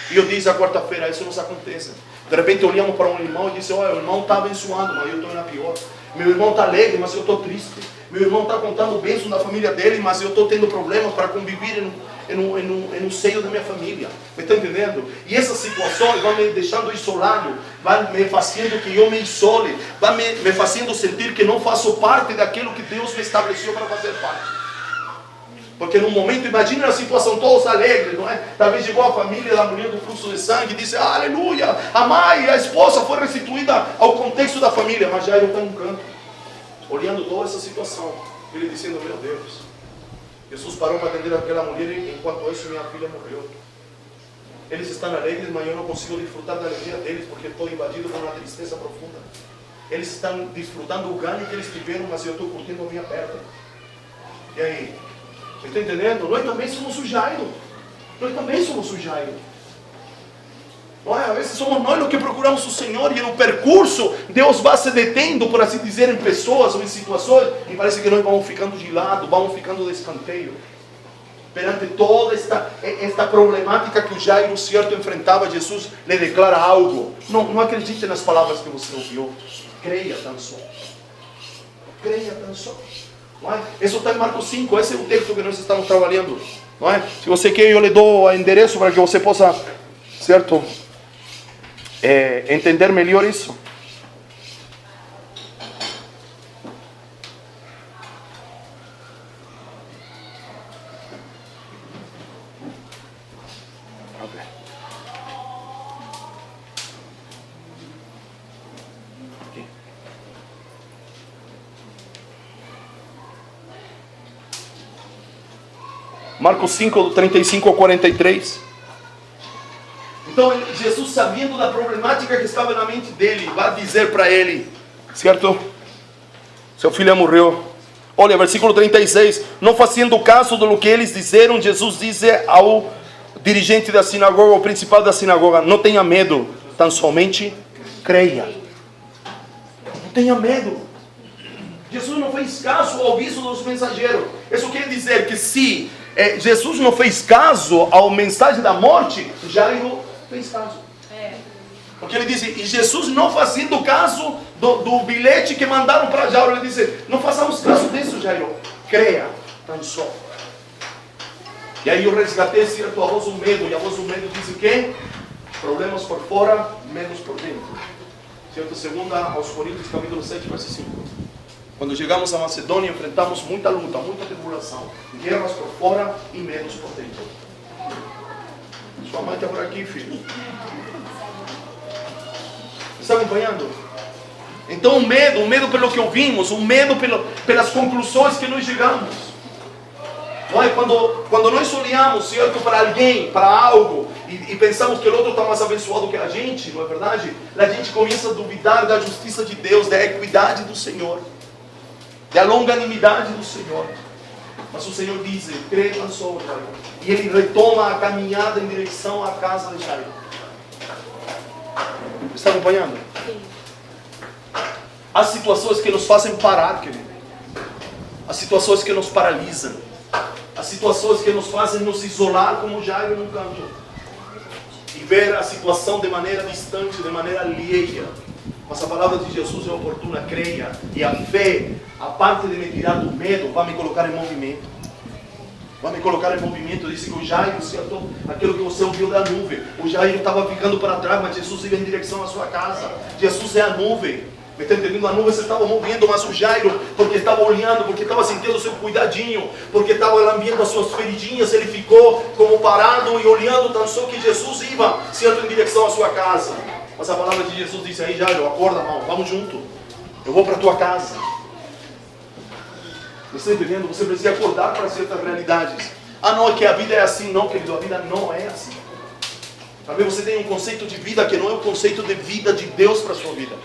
E eu disse a quarta-feira, isso não acontece. De repente olhamos para um irmão e disse, o irmão está abençoado, mas eu estou na pior. Meu irmão está alegre, mas eu estou triste. Meu irmão está contando bênção da família dele, mas eu estou tendo problemas para conviver no seio da minha família. Me está entendendo? E essas situações vão me deixando isolado, vão me fazendo que eu me isole, vão me fazendo sentir que não faço parte daquilo que Deus me estabeleceu para fazer parte. Porque no momento, imagina a situação, todos alegres, não é? Talvez chegou a família da mulher do fluxo de sangue e disse, aleluia, a mãe, a esposa foi restituída ao contexto da família, mas Jairo está num canto, olhando toda essa situação, ele dizendo, meu Deus, Jesus parou para atender aquela mulher enquanto isso minha filha morreu. Eles estão alegres, mas eu não consigo desfrutar da alegria deles, porque estou invadido por uma tristeza profunda. Eles estão desfrutando o ganho que eles tiveram, mas eu estou curtindo a minha perda. E aí? Você está entendendo? Nós também somos o Jairo. Nós também somos o Jairo. Às vezes somos nós que procuramos o Senhor e no percurso Deus vai se detendo, por assim dizer, em pessoas ou em situações e parece que nós vamos ficando de lado, vamos ficando de escanteio. Perante toda esta problemática que o Jairo certo enfrentava, Jesus lhe declara algo. Não acredite nas palavras que você ouviu. Creia tão só. Creia tão só. Não é? Isso está em Marcos 5, esse é o texto que nós estamos trabalhando. Não é? Se você quer, eu lhe dou o endereço para que você possa, certo, entender melhor isso. Marcos 5, do 35 ao 43. Então, Jesus, sabendo da problemática que estava na mente dele, vai dizer para ele, certo? Seu filho morreu. Olha, versículo 36. Não fazendo caso do que eles disseram, Jesus disse ao dirigente da sinagoga, ao principal da sinagoga, não tenha medo, tão somente creia. Não tenha medo. Jesus não fez caso ao aviso dos mensageiros. Isso quer dizer que se Jesus não fez caso à mensagem da morte, Jairo fez caso. Porque ele disse, e Jesus não fazendo caso do bilhete que mandaram para Jairo, ele disse, não façamos caso disso, Jairo, creia, tão só. E aí eu resgatei certo a voz do medo, e a voz do medo diz o quê? Problemas por fora, medos por dentro. Certo? Segunda aos Coríntios, capítulo 7, verso 5. Quando chegamos a Macedônia, enfrentamos muita luta, muita tribulação, guerras por fora e medos por dentro. Sua mãe está por aqui, filho. Está acompanhando? Então o medo pelo que ouvimos, o medo pelas conclusões que nós chegamos. Não é? Quando nós olhamos, certo, para alguém, para algo, e pensamos que o outro está mais abençoado que a gente, não é verdade? A gente começa a duvidar da justiça de Deus, da equidade do Senhor, da longanimidade do Senhor. Mas o Senhor diz, creia tão só, Jairo. E ele retoma a caminhada em direção à casa de Jairo. Está acompanhando? Sim. Há situações que nos fazem parar, querido. Há situações que nos paralisam. Há situações que nos fazem nos isolar como Jairo num canto. E ver a situação de maneira distante, de maneira alheia. Mas a palavra de Jesus é oportuna, creia. E a fé, a parte de me tirar do medo, vai me colocar em movimento. Vai me colocar em movimento. Disse que o Jairo, certo? Aquilo que você ouviu da nuvem. O Jairo estava ficando para trás, mas Jesus ia em direção à sua casa. Jesus é a nuvem. Me está entendendo? A nuvem se estava movendo, mas o Jairo, porque estava olhando, porque estava sentindo o seu cuidadinho, porque estava lambendo as suas feridinhas, ele ficou como parado e olhando, tão só que Jesus ia, certo, em direção à sua casa. Mas a palavra de Jesus disse aí, Jairo, acorda, irmão, vamos junto. Eu vou para a tua casa. Você está entendendo? Você precisa acordar para certas realidades. Ah, não, é que a vida é assim. Não, querido, a vida não é assim. Talvez você tenha um conceito de vida que não é o conceito de vida de Deus para a sua vida.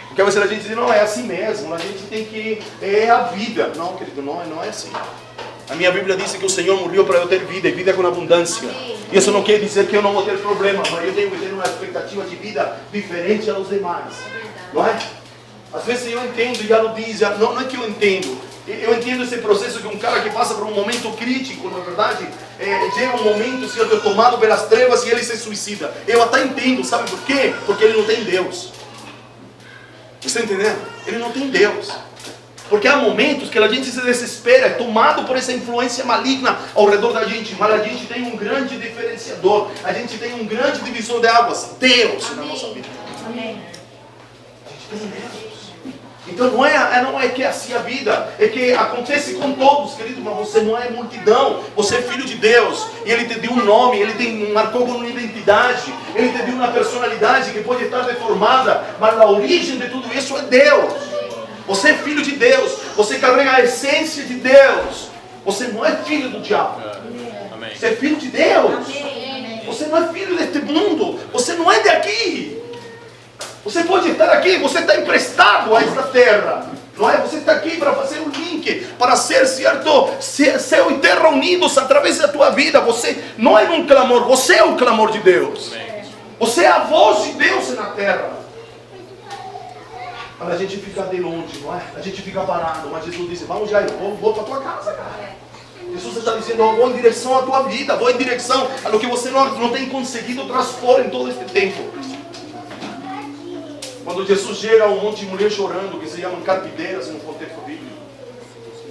Porque às vezes a gente diz, não, é assim mesmo, a gente tem que... É a vida. Não, querido, não é assim. A minha Bíblia diz que o Senhor morreu para eu ter vida, e vida com abundância. Isso não quer dizer que eu não vou ter problema, mas eu tenho que ter uma expectativa de vida diferente aos demais. Não é? Às vezes eu entendo, e ela diz, não é que eu entendo. Eu entendo esse processo que um cara que passa por um momento crítico, na verdade, chega um momento, é tomado pelas trevas e ele se suicida. Eu até entendo, sabe por quê? Porque ele não tem Deus. Você está entendendo? Ele não tem Deus. Porque há momentos que a gente se desespera, é tomado por essa influência maligna ao redor da gente. Mas a gente tem um grande diferenciador. A gente tem um grande divisor de águas. Deus na nossa vida. Amém. A gente tem Deus. Então não é que é assim a vida. É que acontece com todos, querido. Mas você não é multidão. Você é filho de Deus. E Ele te deu um nome. Ele marcou como uma identidade. Ele te deu uma personalidade que pode estar deformada. Mas a origem de tudo isso é Deus. Você é filho de Deus. Você carrega a essência de Deus. Você não é filho do diabo. Amém. Você é filho de Deus. Amém. Você não é filho deste mundo. Você não é de aqui. Você pode estar aqui. Você está emprestado a esta terra. Não é? Você está aqui para fazer um link. Para ser certo. Céu e terra unidos através da tua vida. Você não é um clamor. Você é o clamor de Deus. Você é a voz de Deus na terra. A gente fica de longe, não é? A gente fica parado, mas Jesus disse, vamos já, vou para a tua casa, cara. Jesus está dizendo, vou em direção à tua vida, vou em direção a lo que você não tem conseguido transpor em todo este tempo. Quando Jesus chega a um monte de mulheres chorando, que se chamam carpideiras no contexto bíblico,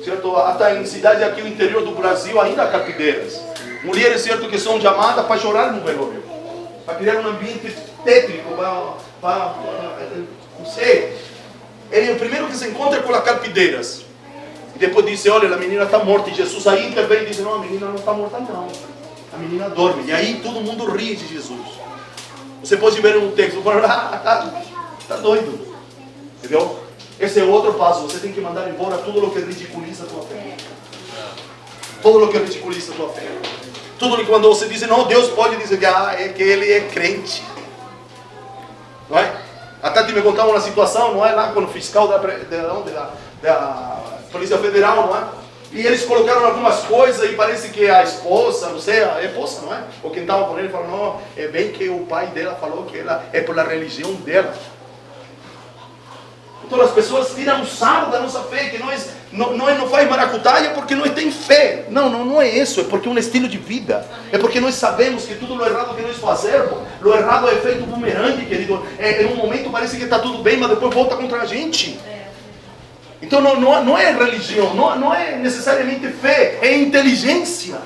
certo? Até em cidades aqui no interior do Brasil ainda há carpideiras. Mulheres, certo, que são chamadas para chorar no velório, para criar um ambiente tétrico, para não sei. Ele é o primeiro que se encontra com as carpideiras. E depois disse, olha, a menina está morta. E Jesus aí intervém e diz, não, a menina não está morta não. A menina dorme. E aí todo mundo ri de Jesus. Você pode ver no texto, está doido. Entendeu? Esse é outro passo. Você tem que mandar embora tudo o que ridiculiza a tua fé. Tudo o que ridiculiza a tua fé. Tudo que quando você diz, não, Deus pode dizer que, é que ele é crente. Não é? Até te me contar uma situação, não é? Lá com o fiscal da Polícia Federal, não é? E eles colocaram algumas coisas e parece que a esposa, não sei, a esposa, não é? Ou quem estava com ele falou, não, é bem que o pai dela falou que ela é pela religião dela. Então as pessoas tiram o sarro da nossa fé, que nós não faz maracutaia porque nós tem fé. Não é isso, é porque é um estilo de vida. É porque nós sabemos que tudo o errado que nós fazemos, o errado é feito bumerangue, querido. Em um momento parece que está tudo bem, mas depois volta contra a gente. Então não é religião, não é necessariamente fé, é inteligência.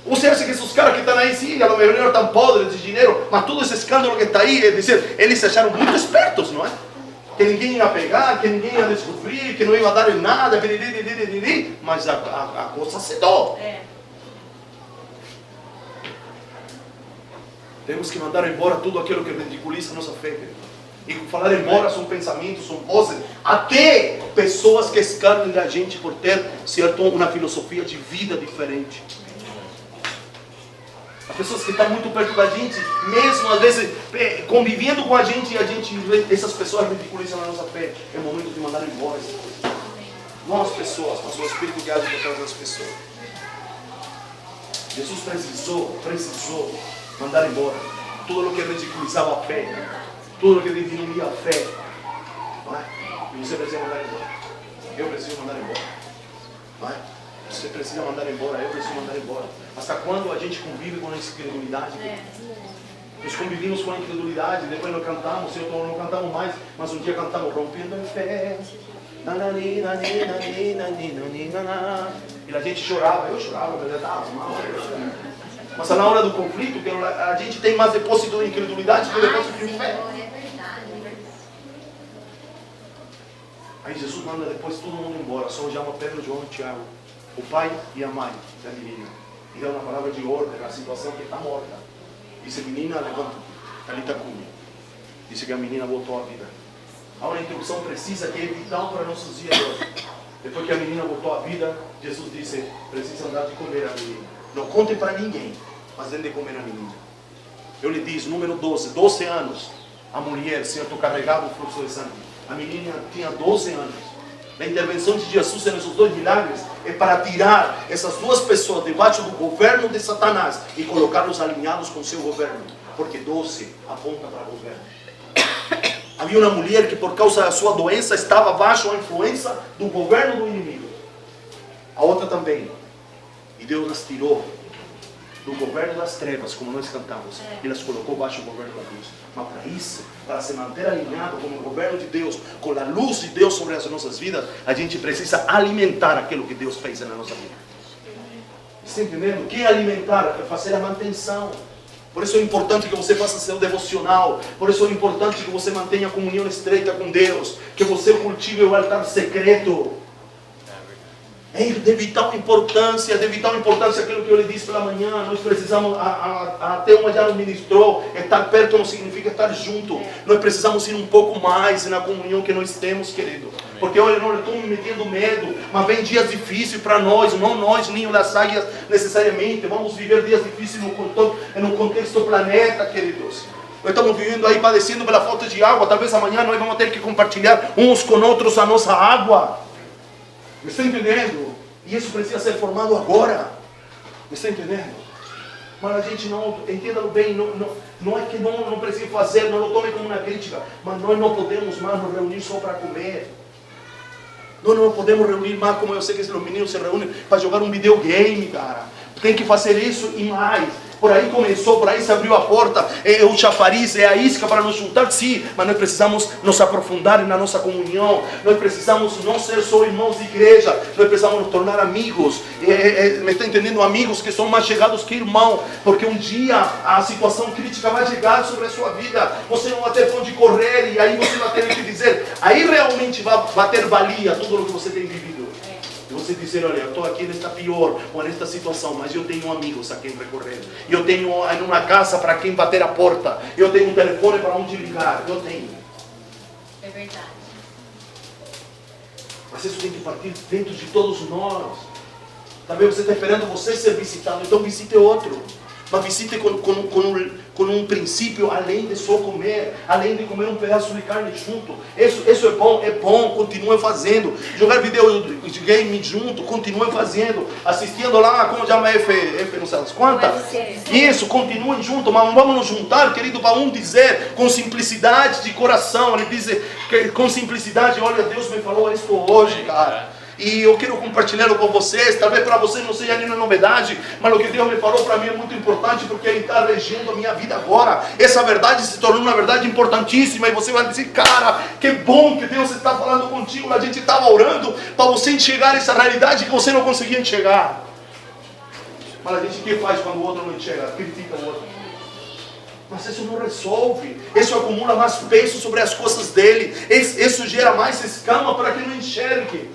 Você acha que esses caras que estão aí, sim, a lo mejor estão podres de dinheiro, mas todo esse escândalo que está aí, é dizer, eles se acharam muito espertos, não é? Que ninguém ia pegar, que ninguém ia descobrir, que não ia dar em nada, mas a coisa se deu. Temos que mandar embora tudo aquilo que ridiculiza a nossa fé, querido. E falar embora são pensamentos, são vozes, até pessoas que escandam da gente por ter, certo, uma filosofia de vida diferente. As pessoas que estão muito perto da gente, mesmo às vezes convivendo com a gente, essas pessoas ridiculizam a nossa fé. É o momento de mandar embora essas coisas. Não as pessoas, mas o Espírito que age por trás das pessoas. Jesus precisou mandar embora tudo o que ridiculizava a fé, tudo o que diminuía a fé. Não é? E você precisa mandar embora. Eu preciso mandar embora. Não é? Você precisa mandar embora, eu preciso mandar embora. Hasta quando a gente convive com a incredulidade? Nós convivimos com a incredulidade, depois não cantamos, não cantamos mais, mas um dia cantamos rompendo em fé. E a gente chorava, eu chorava, mas eu estava mal. Mas na hora do conflito, a gente tem mais depósito de incredulidade que depósito de fé. Aí Jesus manda depois todo mundo embora, só chama Pedro, João e Tiago, o pai e a mãe da menina. E dá uma palavra de ordem na situação que está morta. Disse, menina, levanta, Talita cumi. Disse que a menina voltou à vida. Há uma instrução precisa que é vital para nossos dias hoje. Depois que a menina voltou à vida, Jesus disse, precisa dar de comer a menina. Não contem para ninguém, mas dêem de comer a menina. eu lhe disse, número 12 anos, a mulher, certo, carregava o fluxo de sangue. A menina tinha 12 anos. A intervenção de Jesus nesses 2 milagres é para tirar essas 2 pessoas debaixo do governo de Satanás e colocá-los alinhados com seu governo. Porque 12 aponta para o governo. Havia uma mulher que por causa da sua doença estava abaixo da influência do governo do inimigo. A outra também. E Deus as tirou do governo das trevas, como nós cantamos, e las colocou baixo do governo da luz. Mas para isso, para se manter alinhado com o governo de Deus, com a luz de Deus sobre as nossas vidas, a gente precisa alimentar aquilo que Deus fez na nossa vida. Você está entendendo? O que é alimentar? É fazer a manutenção. Por isso é importante que você faça seu devocional. Por isso é importante que você mantenha a comunhão estreita com Deus. Que você cultive o altar secreto. É de vital importância aquilo que eu lhe disse pela manhã. Nós precisamos, até uma já nos ministrou, estar perto não significa estar junto. Nós precisamos ir um pouco mais na comunhão que nós temos, querido. Porque olha, não estou me metendo medo, mas vem dias difíceis para nós, não nós, ninho das águias necessariamente. Vamos viver dias difíceis no contexto do planeta, queridos. Nós estamos vivendo aí, padecendo pela falta de água. Talvez amanhã nós vamos ter que compartilhar uns com outros a nossa água. Me está entendendo? E isso precisa ser formado agora. Me está entendendo? Mas a gente não, entenda-lo bem, não é que não precisa fazer, não tome como uma crítica, mas nós não podemos mais nos reunir só para comer. Nós não podemos reunir mais, como eu sei que os meninos se reúnem para jogar um videogame, cara. Tem que fazer isso e mais. Por aí começou, por aí se abriu a porta, o chafariz, a isca para nos juntar, sim, mas nós precisamos nos aprofundar na nossa comunhão, nós precisamos não ser só irmãos de igreja, nós precisamos nos tornar amigos, me está entendendo? Amigos que são mais chegados que irmão, porque um dia a situação crítica vai chegar sobre a sua vida, você não vai ter para onde correr, e aí você vai ter que dizer, aí realmente vai ter valia tudo o que você tem vivido. Você dizer, olha, eu estou aqui nesta pior ou nesta situação, mas eu tenho amigos a quem recorrer. Eu tenho uma casa para quem bater a porta. Eu tenho um telefone para onde ligar. Eu tenho. É verdade. Mas isso tem que partir dentro de todos nós. Talvez você está esperando você ser visitado, então visite outro. Mas visite com um princípio, além de só comer, além de comer um pedaço de carne junto. Isso é bom, continue fazendo. Jogar videogame junto, continue fazendo. Assistindo lá, como chama F não sei as quantas. Isso, continuem junto, mas vamos nos juntar, querido, para um dizer, com simplicidade de coração. Ele diz, com simplicidade, olha, Deus me falou isso hoje, cara. E eu quero compartilhar com vocês, talvez para vocês não seja nenhuma novidade, mas o que Deus me falou para mim é muito importante, porque Ele está regendo a minha vida agora. Essa verdade se tornou uma verdade importantíssima, e você vai dizer, cara, que bom que Deus está falando contigo. A gente estava orando para você enxergar essa realidade que você não conseguia enxergar. Mas a gente o que faz quando o outro não enxerga? Critica o outro. Mas isso não resolve, isso acumula mais peso sobre as costas dele, isso gera mais escama para que não enxergue.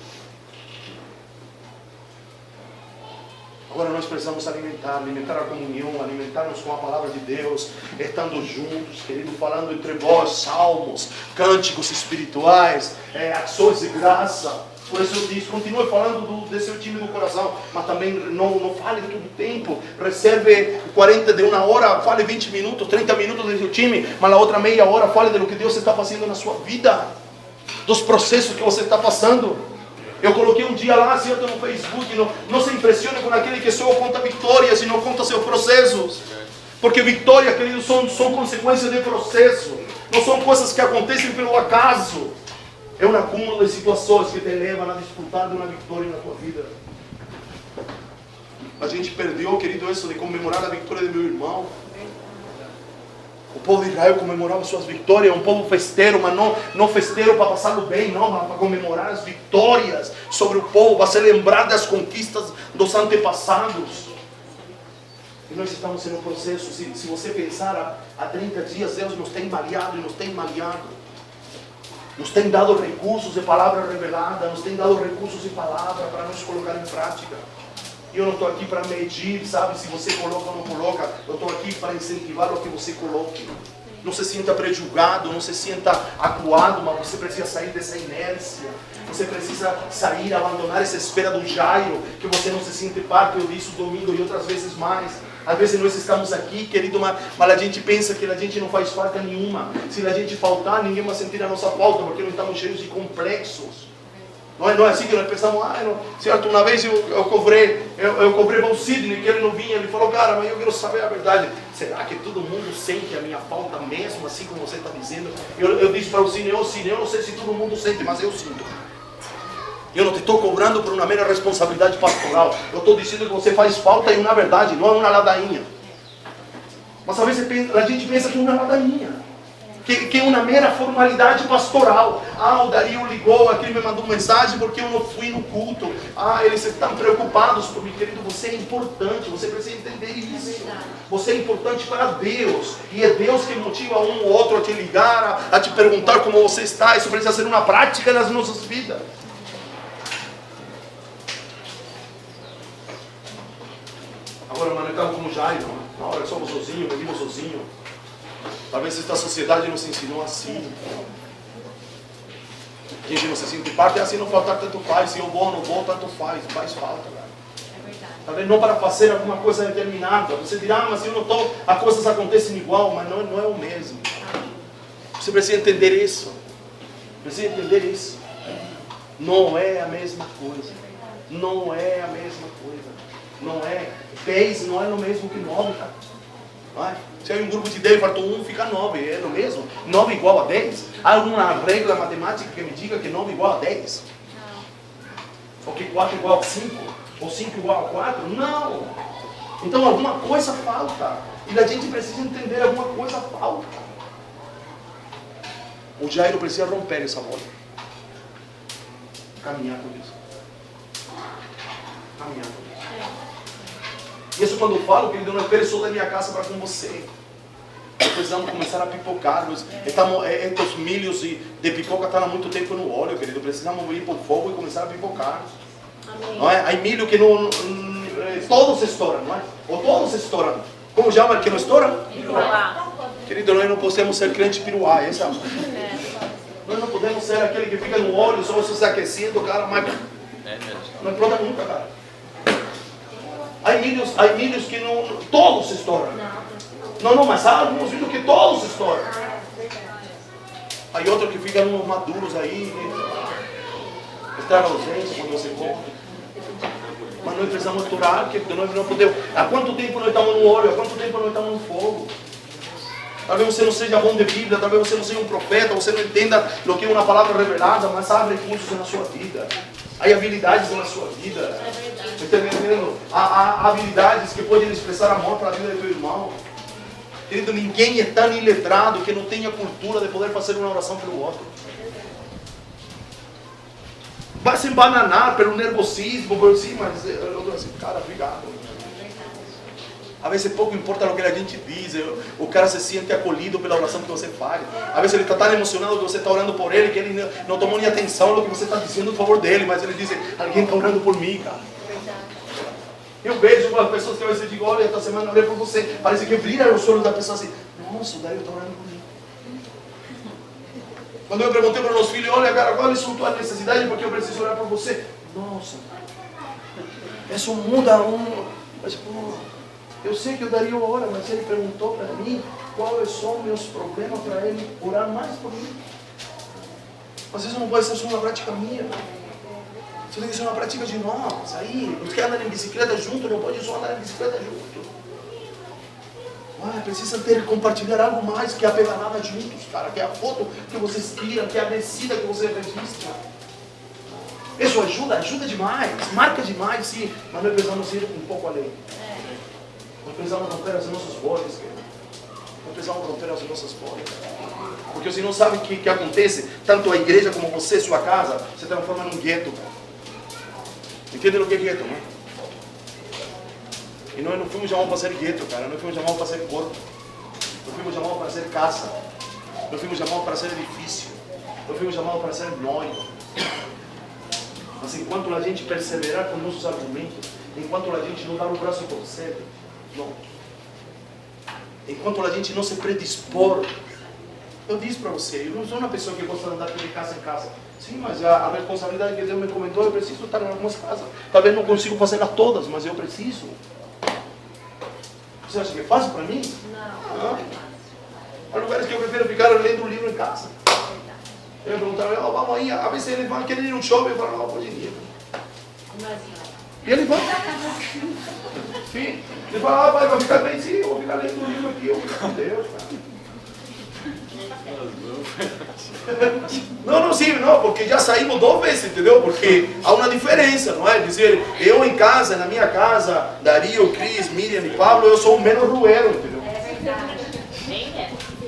Agora nós precisamos alimentar a comunhão, alimentar-nos com a palavra de Deus, estando juntos, querido, falando entre vós, salmos, cânticos espirituais, ações de graça. Por isso eu disse, continue falando desse seu time do coração, mas também não fale todo o tempo. Reserve 40 de uma hora, fale 20 minutos, 30 minutos do seu time, mas na outra meia hora fale do que Deus está fazendo na sua vida, dos processos que você está passando. Eu coloquei um dia lá, certo, no Facebook, não se impressione com aquele que só conta vitórias e não conta seus processos. Porque vitórias, queridos, são consequências de processo. Não são coisas que acontecem pelo acaso. É um acúmulo de situações que te levam a disputar de uma vitória na tua vida. A gente perdeu, querido, isso de comemorar a vitória de meu irmão. O povo de Israel comemorava suas vitórias, um povo festeiro, mas não festeiro para passá-lo bem, não, mas para comemorar as vitórias sobre o povo, para se lembrar das conquistas dos antepassados. E nós estamos em um processo, se você pensar, há 30 dias Deus nos tem malhado e nos tem malhado. Nos tem dado recursos de palavra revelada, nos tem dado recursos de palavra para nos colocar em prática. E eu não estou aqui para medir, sabe, se você coloca ou não coloca. Eu estou aqui para incentivar o que você coloque. Não se sinta prejulgado, não se sinta acuado, mas você precisa sair dessa inércia. Você precisa sair, abandonar essa espera do Jairo, que você não se sente parte. Eu disse domingo e outras vezes mais. Às vezes nós estamos aqui, querido, mas a gente pensa que a gente não faz falta nenhuma. Se a gente faltar, ninguém vai sentir a nossa falta, porque nós estamos cheios de complexos. Não é assim que nós pensamos, certo? Uma vez eu cobrei para o Sidney, que ele não vinha, ele falou, cara, mas eu quero saber a verdade. Será que todo mundo sente a minha falta mesmo, assim como você está dizendo? Eu disse para o Sidney, eu não sei se todo mundo sente, mas eu sinto. Eu não te estou cobrando por uma mera responsabilidade pastoral. Eu estou dizendo que você faz falta e uma verdade, não é uma ladainha. Mas às vezes a gente pensa que é uma ladainha. Que é uma mera formalidade pastoral. O Dario ligou aqui, me mandou mensagem porque eu não fui no culto. Eles estão preocupados por mim, querido. Você é importante, você precisa entender isso. Você é importante para Deus. E é Deus que motiva um ou outro a te ligar, a te perguntar como você está. Isso precisa ser uma prática nas nossas vidas. Agora, mano, eu estava como Jairo. Na hora que somos sozinhos, vivimos sozinhos. Talvez esta sociedade nos ensinou assim. A gente não se sente parte, assim não faltar, tanto faz. Se eu vou ou não vou, tanto faz. Faz falta, cara. É verdade. Talvez não para fazer alguma coisa determinada. Você dirá, mas se eu não estou, as coisas acontecem igual, mas não é o mesmo. Você precisa entender isso. Precisa entender isso. Não é a mesma coisa. Não é a mesma coisa. Não é. 10 não é o mesmo que 9, cara. Não é? Se é um grupo de 10, faltou 1, fica 9. É o mesmo? 9 igual a 10? Há alguma regra matemática que me diga que 9 igual a 10? Não. Ou que 4 igual a 5? Ou 5 igual a 4? Não! Então alguma coisa falta. E a gente precisa entender alguma coisa falta. O Jairo precisa romper essa bola. Caminhar por isso. Caminhar por isso. Isso quando eu falo, querido, eu não espero só da minha casa para com você. Nós precisamos começar a pipocar. Estes milhos de pipoca estão há muito tempo no óleo, querido. Precisamos ir para o fogo e começar a pipocar. Não é? Há milho que não todos estouram, não é? Ou todos estouram. Como chama que não estoura? Piruá. Querido, nós não podemos ser crente piruá. Nós não podemos ser aquele que fica no óleo, só se aquecendo, cara, mas não explode nunca, cara. Há milhos que não todos estouram. Não, mas há alguns milhos que todos estouram. Há outros que ficam maduros aí, estraga os dentes quando você come. Mas nós precisamos estourar, porque nós não podemos. Há quanto tempo nós estamos no óleo? Há quanto tempo nós estamos no fogo? Talvez você não seja bom de Bíblia, talvez você não seja um profeta, você não entenda o que é uma palavra revelada, mas há recursos na sua vida. Há habilidades na sua vida. É verdade. Você está entendendo? Há habilidades que podem expressar amor para a vida do teu irmão. Querido, ninguém é tão iletrado que não tenha cultura de poder fazer uma oração pelo outro. Vai se embananar pelo nervosismo, por assim, mas eu digo assim, cara, obrigado. Às vezes pouco importa o que a gente diz, o cara se sente acolhido pela oração que você faz. Às vezes ele está tão emocionado que você está orando por ele, que ele não tomou nem atenção no que você está dizendo a favor dele, mas ele diz, alguém está orando por mim, cara. Eu vejo algumas pessoas que às vezes eu digo, olha, esta semana eu orei por você, parece que brilha os olhos da pessoa assim, nossa, o Dario está orando por mim. Quando eu perguntei para os meus filhos, olha, cara, qual é a sua necessidade, porque eu preciso orar por você. Nossa, isso muda mas, pô, eu sei que o Dario ora, mas ele perguntou para mim quais são os meus problemas para ele orar mais por mim. Mas isso não pode ser só uma prática minha. Isso tem que ser uma prática de nós. Aí, os que andam em bicicleta junto, não pode só andar em bicicleta junto. Precisa compartilhar algo mais que a pedalada juntos, cara. Que é a foto que vocês tiram, que é a descida que você registra. Isso ajuda demais, marca demais, sim. Mas nós precisamos ir um pouco além. Nós precisamos romper as nossas bolhas, querido. Nós precisamos romper as nossas bolhas. Porque você não sabe o que acontece. Tanto a igreja como você, sua casa, se transforma num gueto, cara. Entende o que é gueto, não é? E nós não fomos chamados para ser gueto, cara. Nós fomos chamados para ser corpo. Nós fomos chamados para ser casa. Nós fomos chamados para ser edifício. Nós fomos chamados para ser noivo. Mas enquanto a gente perseverar com nossos argumentos, enquanto a gente não dar o braço e torcer, não. Enquanto a gente não se predispor, eu disse para você, eu não sou uma pessoa que gosta de andar de casa em casa. Sim, mas a responsabilidade que Deus me comentou, eu preciso estar em algumas casas. Talvez não consigo fazê-las todas, mas eu preciso. Você acha que é fácil para mim? Não. Há lugares que eu prefiro ficar lendo um livro em casa. Eu perguntava, oh, vamos aí, a vezes ele vai querer ir no shopping, eu falo, não, pode ir. E ele vai. Sim. Ele fala, ah, pai, vai ficar bem, sim, eu vou ficar lendo um livro aqui, eu vou ficar com Deus, cara. Não, sim, não, porque já saímos 2 vezes, entendeu? Porque há uma diferença, não é? Dizer, eu em casa, na minha casa, Dario, Cris, Miriam e Pablo, eu sou o menos ruero, entendeu? É verdade.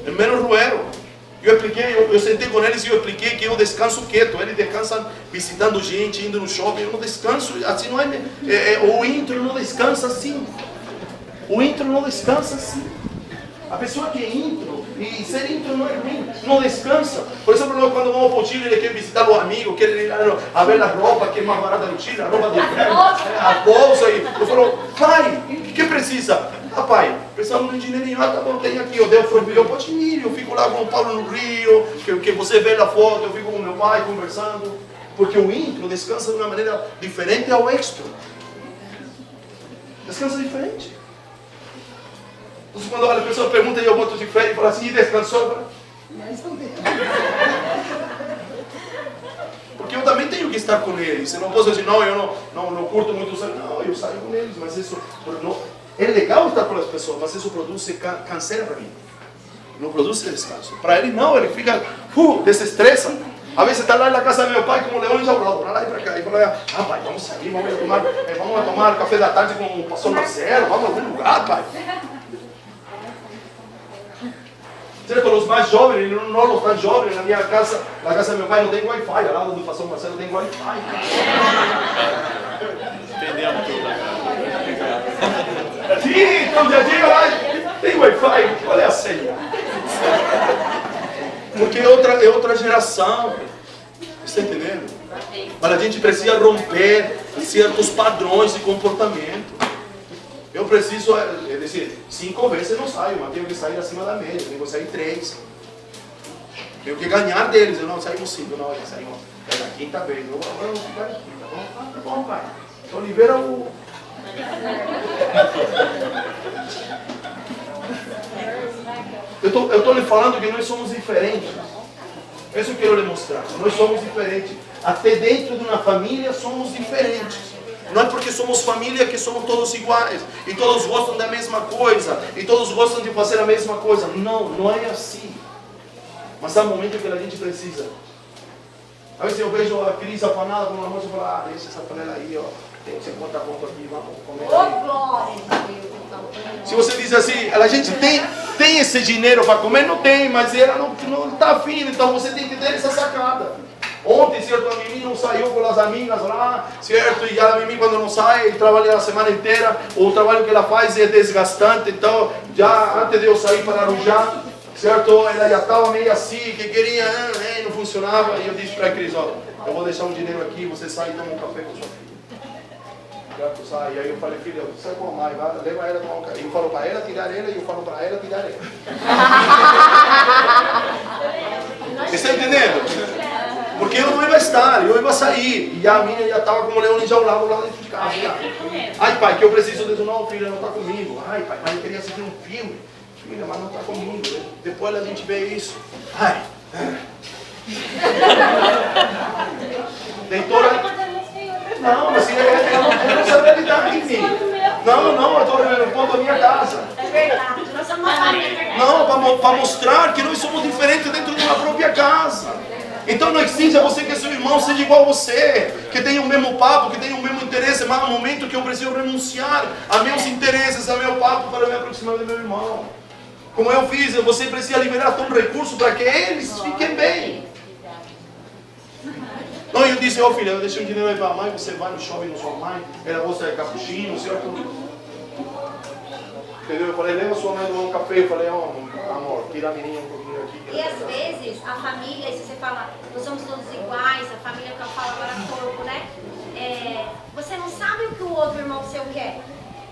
É menos ruero. Eu sentei com eles e eu expliquei que eu descanso quieto. Eles descansam visitando gente, indo no shopping. Eu não descanso, assim não é. O intro não descansa assim. O intro não descansa assim. A pessoa que é intro, e ser intro não é ruim, não descansa. Por exemplo, nós, quando vamos para o Chile, ele quer visitar os amigos, quer ir a ver a roupa que é mais barata no Chile, a roupa de inverno, a bolsa. E eu falo, pai, o que precisa? Ah, pai, precisamos de um dinheirinho. Ah, tá bom, tem aqui, eu dei o filho, pode ir, eu fico lá com o Paulo no Rio, que você vê na foto, eu fico com meu pai conversando. Porque o intro descansa de uma maneira diferente ao extra. Descansa diferente. Então, quando a pessoa pergunta e eu boto de férias e falo assim, e descansou? Eu falo, mais ou menos. Porque eu também tenho que estar com eles. Eu não posso dizer, não, eu não curto muito sair. Não, eu saio com eles, mas isso não, é legal estar com as pessoas, mas isso produz canseira para mim. Não produz descanso. Para ele não, ele fica, desestressa. Às vezes está lá na casa do meu pai com o leão enjaulado, para lá e para cá. E fala, ah, pai, vamos sair, vamos tomar café da tarde com o pastor Marcelo, vamos a algum lugar, pai. Certo, os mais jovens, não os tão jovens, na minha casa, na casa do meu pai não tem Wi-Fi, lá do pastor Marcelo tem Wi-Fi. Entendemos tudo agora. Sim, então já diga lá, tem Wi-Fi, qual é a senha? Porque é outra geração, você está entendendo? Mas a gente precisa romper certos padrões de comportamento. Eu preciso, é dizer, 5 vezes eu não saio, mas tenho que sair acima da média, tenho que sair 3. Tenho que ganhar deles, eu não saímos 5, não, já saímos na quinta vez. Eu vou ficar aqui, tá bom? Tá bom, pai. Então libera o... Eu estou lhe falando que nós somos diferentes. É isso que eu quero lhe mostrar. Nós somos diferentes. Até dentro de uma família somos diferentes. Não é porque somos família que somos todos iguais. E todos gostam da mesma coisa. E todos gostam de fazer a mesma coisa. Não, não é assim. Mas há momentos que a gente precisa. Às vezes eu vejo a Cris afanada com uma moça e falo, ah, deixa essa panela aí, ó. Tem 50 pontos aqui, vamos comer. Ô, glória de Deus, então. Se você diz assim, a gente tem esse dinheiro para comer? Não tem, mas ela não está afim, então você tem que ter essa sacada. Ontem, certo, a Mimi não saiu com as amigas lá, certo? E a Mimi quando não sai, trabalha a semana inteira, o trabalho que ela faz é desgastante, então já antes de eu sair para arranjar, certo? Ela já estava meio assim, que queria, não funcionava, e eu disse para a Cris, ó, eu vou deixar um dinheiro aqui, você sai e toma um café com sua filha. E aí eu falei, filha, sai com a mãe, leva ela tomar um café. Eu falo para ela tirar ela e eu falo para ela tirar ela. Você está entendendo? Porque eu não ia estar, eu ia sair. E a minha já estava com o leão enjaulado lá dentro de casa. Já. Ai, pai, que eu preciso disso. Não, filha, não está comigo. Ai, pai, mas eu queria assistir um filme. Filha, mas não está comigo. Depois a gente vê isso. Ai. Tem toda... Não, mas ela não sabe lidar com mim. Não, eu estou repondo a minha casa. É verdade, nós somos uma família. Não, para mostrar que nós somos diferentes dentro de uma própria casa. Então não exija você que seu irmão seja igual a você, que tenha o mesmo papo, que tenha o mesmo interesse, mas há um momento que eu preciso renunciar a meus interesses, a meu papo para me aproximar do meu irmão. Como eu fiz, você precisa liberar todo o recurso para que eles fiquem bem. Não, eu disse, filha, eu deixei um dinheiro aí para a mãe, você vai no shopping com sua mãe, ela gosta de cappuccino, certo? Entendeu? Eu falei, leva sua mãe tomar um café, eu falei, amor, tira a menina um pouquinho aqui. E às vezes, a família, se você fala, nós somos todos iguais, a família que eu falo agora corpo, né? Você não sabe o que o outro irmão seu quer.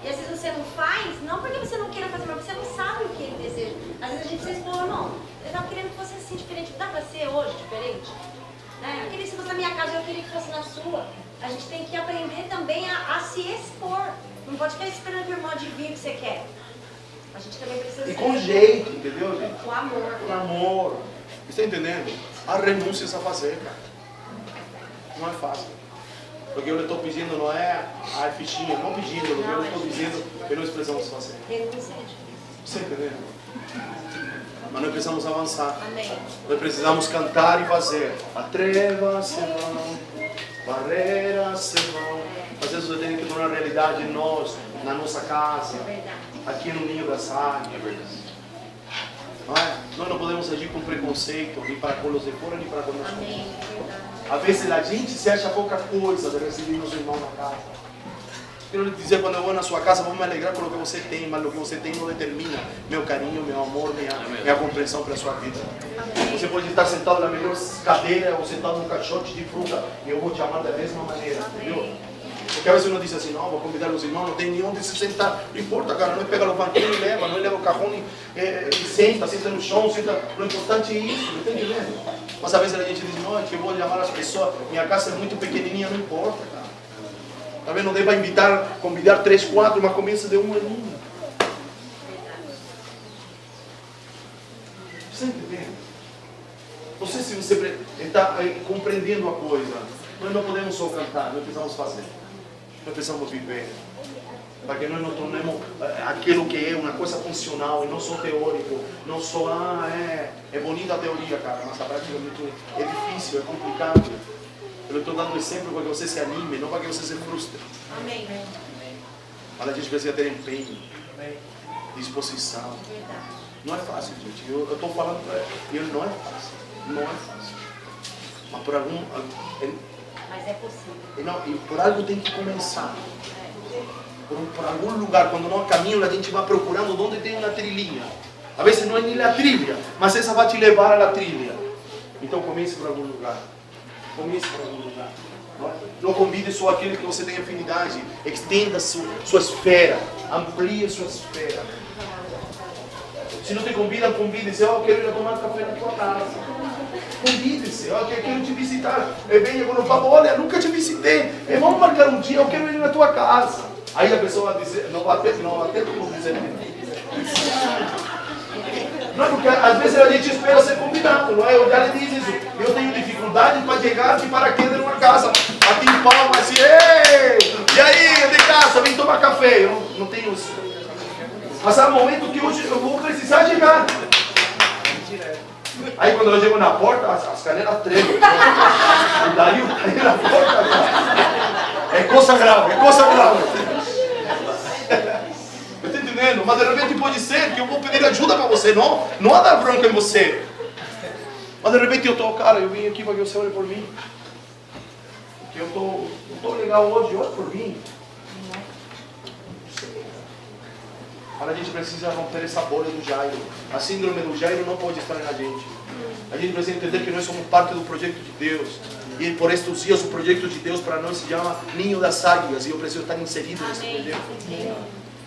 E às vezes você não faz, não porque você não queira fazer, mas você não sabe o que ele deseja. Às vezes a gente precisa expor, irmão, eu estava querendo que fosse assim diferente, dá para ser hoje diferente? Eu queria que fosse na minha casa, eu queria que fosse na sua. A gente tem que aprender também a se expor. Não pode ficar esperando que o irmão adivinhe o que você quer. A gente também precisa E com jeito, entendeu, gente? o amor. Com amor. Está entendendo? Há renúncias a fazer, cara. Não é fácil. O que eu lhe estou pedindo não é a fichinha, não pedindo, o que eu estou dizendo que nós precisamos fazer. Renúncia é difícil. Você entendeu? Mas nós precisamos avançar. Amém. Nós precisamos cantar e fazer. A treva se vão, barreiras se vão. Às vezes você tem que tornar realidade em nós, na nossa casa, É verdade. aqui no ninho das águias. É verdade. Não é? Nós não podemos agir com preconceito, nem para com os de fora, nem para com nós. Amém. É verdade. Às vezes a gente se acha pouca coisa de receber meus irmãos na casa. Quero lhe dizer, quando eu vou na sua casa, vou me alegrar com o que você tem, mas o que você tem não determina meu carinho, meu amor, minha compreensão para a sua vida. Amém. Você pode estar sentado na melhor cadeira ou sentado num caixote de fruta e eu vou te amar da mesma maneira, entendeu? Porque às vezes uno diz assim, não, vou convidar os irmãos, não tem nem onde se sentar. Não importa, cara, não pega o banquinho e leva, não leva o carrão e senta no chão, senta. O importante é isso, não tem entendendo? Mas às vezes a gente diz, não, é que eu vou chamar as pessoas, minha casa é muito pequenininha, não importa, cara. Talvez não dê para convidar 3, 4, mas começa de um em um. Você entendendo? Não sei se você está compreendendo a coisa. Nós não podemos só cantar, nós precisamos fazer. Nós precisamos viver. Para que nós não tornemos aquilo que é uma coisa funcional e não só teórico. Não só, é bonita a teoria, cara, mas a prática é difícil, é complicado. Eu estou dando exemplo para que você se anime, não para que você se frustre. Amém. Mas a gente precisa ter empenho, disposição. Verdade. Não é fácil, gente. Eu estou falando para ele, não é fácil. Não é fácil. Mas por algum... Mas é possível. Não, e por algo tem que começar. Por algum lugar, quando nós caminhamos, a gente vai procurando onde tem uma trilhinha. Às vezes não é nem a trilha, mas essa vai te levar à trilha. Então comece por algum lugar. Comece por algum lugar. Não convide só aquele que você tem afinidade. Extenda sua esfera. Amplie sua esfera. Se não te convidam, convide-se. Eu quero ir tomar café na tua casa. Convide-se. Eu quero te visitar. Venha com o papo. Olha, nunca te visitei. Vamos marcar um dia. Eu quero ir na tua casa. Aí a pessoa vai dizer, não, até como dizer. Não, porque às vezes a gente espera ser convidado, não é? Eu já lhe disse isso. Eu tenho dificuldade para chegar de paraquedas numa casa. Bati em palma assim, ei! E aí, de casa, vem tomar café. Eu não tenho isso. Mas há um momento que hoje eu vou precisar chegar. Aí quando eu chego na porta, as canelas tremem. E daí eu caí na porta. É coisa grave, é coisa grave. Eu estou entendendo? Mas de repente pode ser que eu vou pedir ajuda para você, não a dar bronca em você. Mas de repente eu estou, cara, eu vim aqui para que você olhe por mim. Porque eu estou legal hoje, olhe por mim. Mas a gente precisa romper essa bolha do Jairo. A síndrome do Jairo não pode estar na gente. A gente precisa entender que nós somos parte do projeto de Deus. E por estes dias o projeto de Deus para nós se chama Ninho das Águias. E eu preciso estar inserido nesse projeto.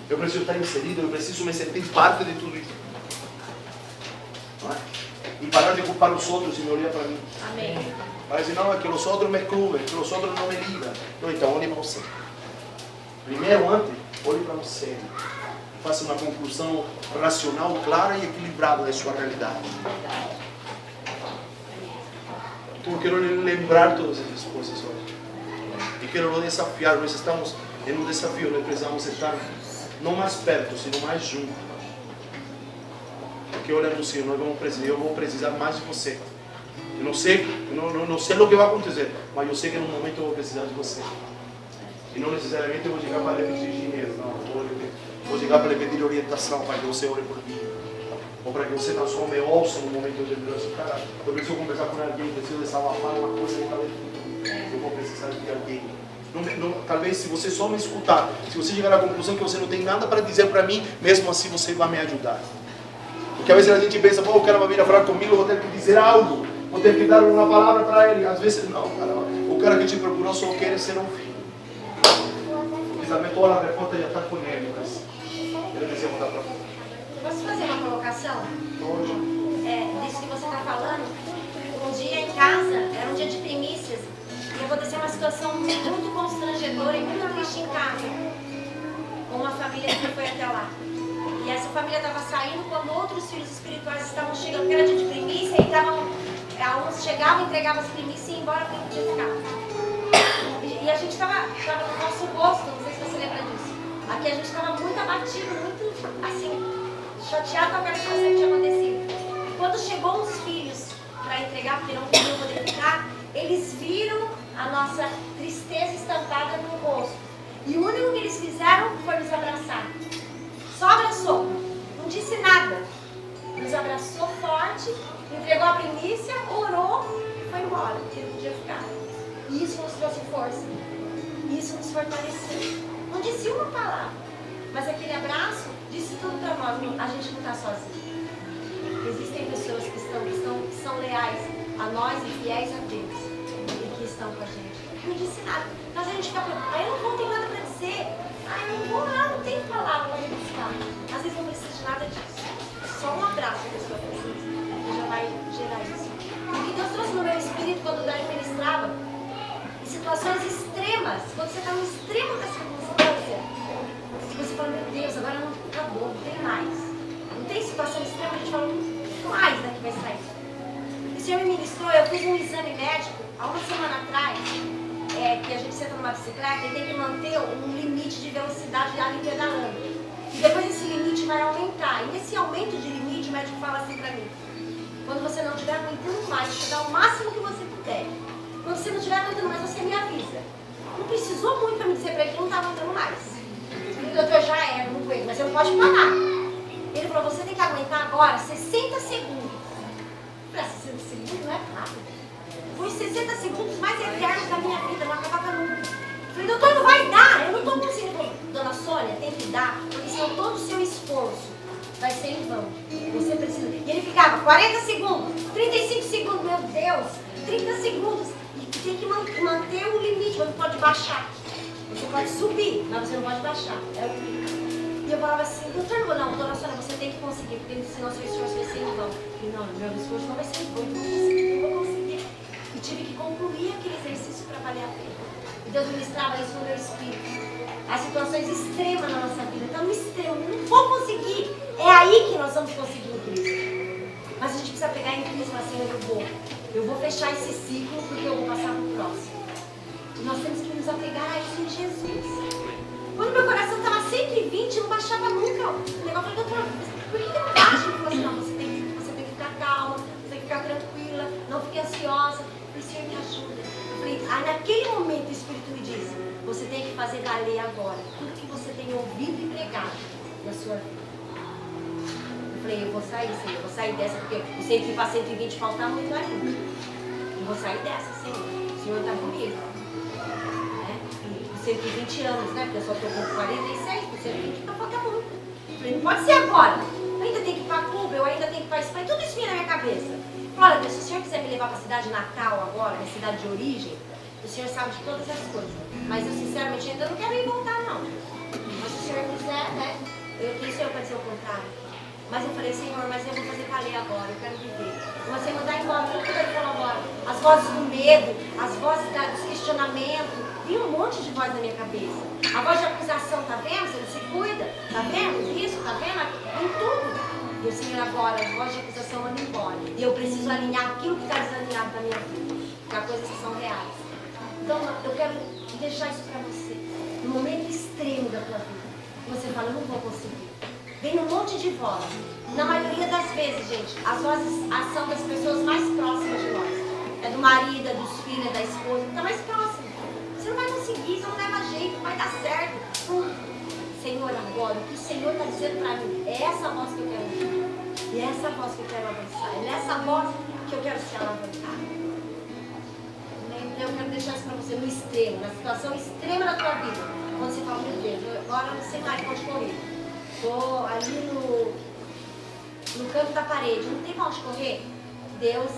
Eu preciso estar inserido, eu preciso me sentir parte de tudo isso. Não é? E parar de culpar os outros e me olhar para mim. Amém. Parece não, é que os outros me excluem, que os outros não me ligam. Não, então olhe para você. Primeiro, antes, olhe para você. Faça uma conclusão racional, clara e equilibrada da sua realidade. Então eu quero lembrar todas essas coisas hoje. E quero desafiar, nós estamos em um desafio, nós precisamos estar não mais perto, sino mais junto. Porque olha, Luciano, eu vou precisar mais de você. Eu não sei o que vai acontecer, mas eu sei que no momento eu vou precisar de você. E não necessariamente eu vou chegar para lhe pedir dinheiro, não. Vou chegar para lhe pedir orientação, para que você ore por mim. Ou para que você não só me ouça no momento de eu dizer, cara, eu preciso conversar com alguém, preciso desabafar uma coisa que talvez eu vou precisar de alguém. Talvez se você só me escutar, se você chegar à conclusão que você não tem nada para dizer para mim, mesmo assim você vai me ajudar. Porque às vezes a gente pensa, o cara vai vir a falar comigo, eu vou ter que dizer algo, vou ter que dar uma palavra para ele. Às vezes não, cara, o cara que te procurou só quer ser um filho. Exatamente toda a resposta já está com ele, mas ele precisa mudar para fora. Posso fazer uma colocação? Disso que você está falando. Um dia em casa, era um dia de primícias, e aconteceu uma situação muito constrangedora e muito triste em casa. Com uma família que foi até lá. E essa família estava saindo quando outros filhos espirituais estavam chegando, porque era dia de primícia, e uns chegavam, entregavam as primícias e iam embora para o dia ficar. E a gente estava no nosso rosto, não sei se você lembra disso. Aqui a gente estava muito abatido, muito assim, chateado com aquela situação que tinha acontecido. Quando chegou os filhos para entregar, porque não podiam poder ficar, eles viram a nossa tristeza estampada no rosto. E o único que eles fizeram foi nos abraçar. Só abraçou, não disse nada. Nos abraçou forte, entregou a primícia, orou e foi embora, porque ele podia ficar. E isso nos trouxe força. Isso nos fortaleceu. Não disse uma palavra, mas aquele abraço disse tudo para nós. A gente não está sozinho. Existem pessoas que são leais a nós e fiéis a Deus e que estão com a gente. Não disse nada. Mas a gente fica preocupada. Eu não vou ter nada para dizer. Eu não vou lá, não tenho palavra para me buscar. Às vezes não precisa de nada disso. Só um abraço que a pessoa precisa. E já vai gerar isso. O que Deus trouxe no meu espírito quando o Dani ministrava, em situações extremas, quando você está no extremo da circunstância, você fala, meu Deus, agora não acabou, não tem mais. Não tem situação extrema, a gente fala, não mais daqui vai sair. O Senhor me ministrou, eu fiz um exame médico há uma semana atrás, que a gente senta numa bicicleta e tem que manter um limite de velocidade ali pedalando. E depois esse limite vai aumentar. E nesse aumento de limite, o médico fala assim pra mim, quando você não estiver aguentando mais, você dá o máximo que você puder. Quando você não estiver aguentando mais, você me avisa. Não precisou muito para me dizer para ele que não estava aguentando mais. Doutor, já era, não aguento, mas você não pode parar. Ele falou, você tem que aguentar agora 60 segundos. Eu falei, 60 segundos não é rápido. Foi os 60 segundos mais eternos da minha vida, não acabava nunca. Eu falei, doutor, não vai dar, eu não estou conseguindo. Ele falou, dona Sônia, tem que dar, porque senão todo o seu esforço vai ser em vão. Você precisa. E ele ficava 40 segundos, 35 segundos, meu Deus, 30 segundos. E tem que manter o limite, você não pode baixar. Você pode subir, mas você não pode baixar. É o limite. E eu falava assim, doutor, não, dona Sônia, você tem que conseguir, porque senão seu esforço vai ser em vão. E não, meu esforço não vai ser em vão, eu vou conseguir. E tive que concluir aquele exercício para valer a pena. E Deus ministrava isso no meu espírito. As situações extremas na nossa vida, está no extremo, não vou conseguir. É aí que nós vamos conseguir o Cristo. Mas a gente precisa pegar em Cristo e falar assim, eu vou fechar esse ciclo porque eu vou passar para o próximo. E nós temos que nos apegar a isso em Jesus. Quando meu coração estava 120, não baixava nunca. O negócio falou, doutor, por que não baixa? Ele falou assim, não, você tem que ficar calma, você tem que ficar tranquila, não fique ansiosa. Eu falei, Senhor, me ajuda. Eu falei, naquele momento o Espírito me disse, você tem que fazer valer agora tudo que você tem ouvido e pregado na sua vida. Eu falei, eu vou sair, Senhor, eu vou sair dessa, porque o 100 para 120 falta muito ainda. Eu vou sair dessa, Senhor. O Senhor está comigo. 120 anos, né? Porque eu só estou com 46, com 120, então falta muito. Eu falei, não pode ser agora. Eu ainda tenho que ir para Cuba, eu ainda tenho que ir para Espanha. Tudo isso vinha na minha cabeça. Eu falei, olha, Deus, se o Senhor quiser me levar para a cidade natal agora, minha cidade de origem, o Senhor sabe de todas as coisas. Mas eu, sinceramente, ainda não quero ir voltar, não. Mas se o Senhor quiser, né? Quem sou eu para dizer o contrário? Mas eu falei, Senhor, mas eu vou fazer valer agora, eu quero viver. Eu vou mandar embora tudo que ele falou agora. As vozes do medo, as vozes dos questionamentos. Vinha um monte de voz na minha cabeça. A voz de acusação, tá vendo? Você não se cuida? Tá vendo isso? Tá vendo? Em tudo. E o Senhor agora, a voz de acusação manda embora. E eu preciso alinhar aquilo que está desalinhado na minha vida. Que há coisas que são reais. Então, eu quero deixar isso para você. No momento extremo da tua vida. Você fala, eu não vou conseguir. Vem um monte de voz. Na maioria das vezes, gente, as vozes são das pessoas mais próximas de nós. É do marido, é dos filhos, é da esposa, que está mais próximo. Você não vai conseguir, você não leva jeito, não vai dar certo. Senhor, agora, o que o Senhor está dizendo para mim, é essa voz que eu quero ouvir. E é essa voz que eu quero avançar. É nessa voz que eu quero ser alavancada. Eu quero deixar isso para você no extremo, na situação extrema da tua vida. Quando você fala, meu Deus, agora eu não sei mais onde correr. Estou ali no canto da parede, não tem para onde correr. Deus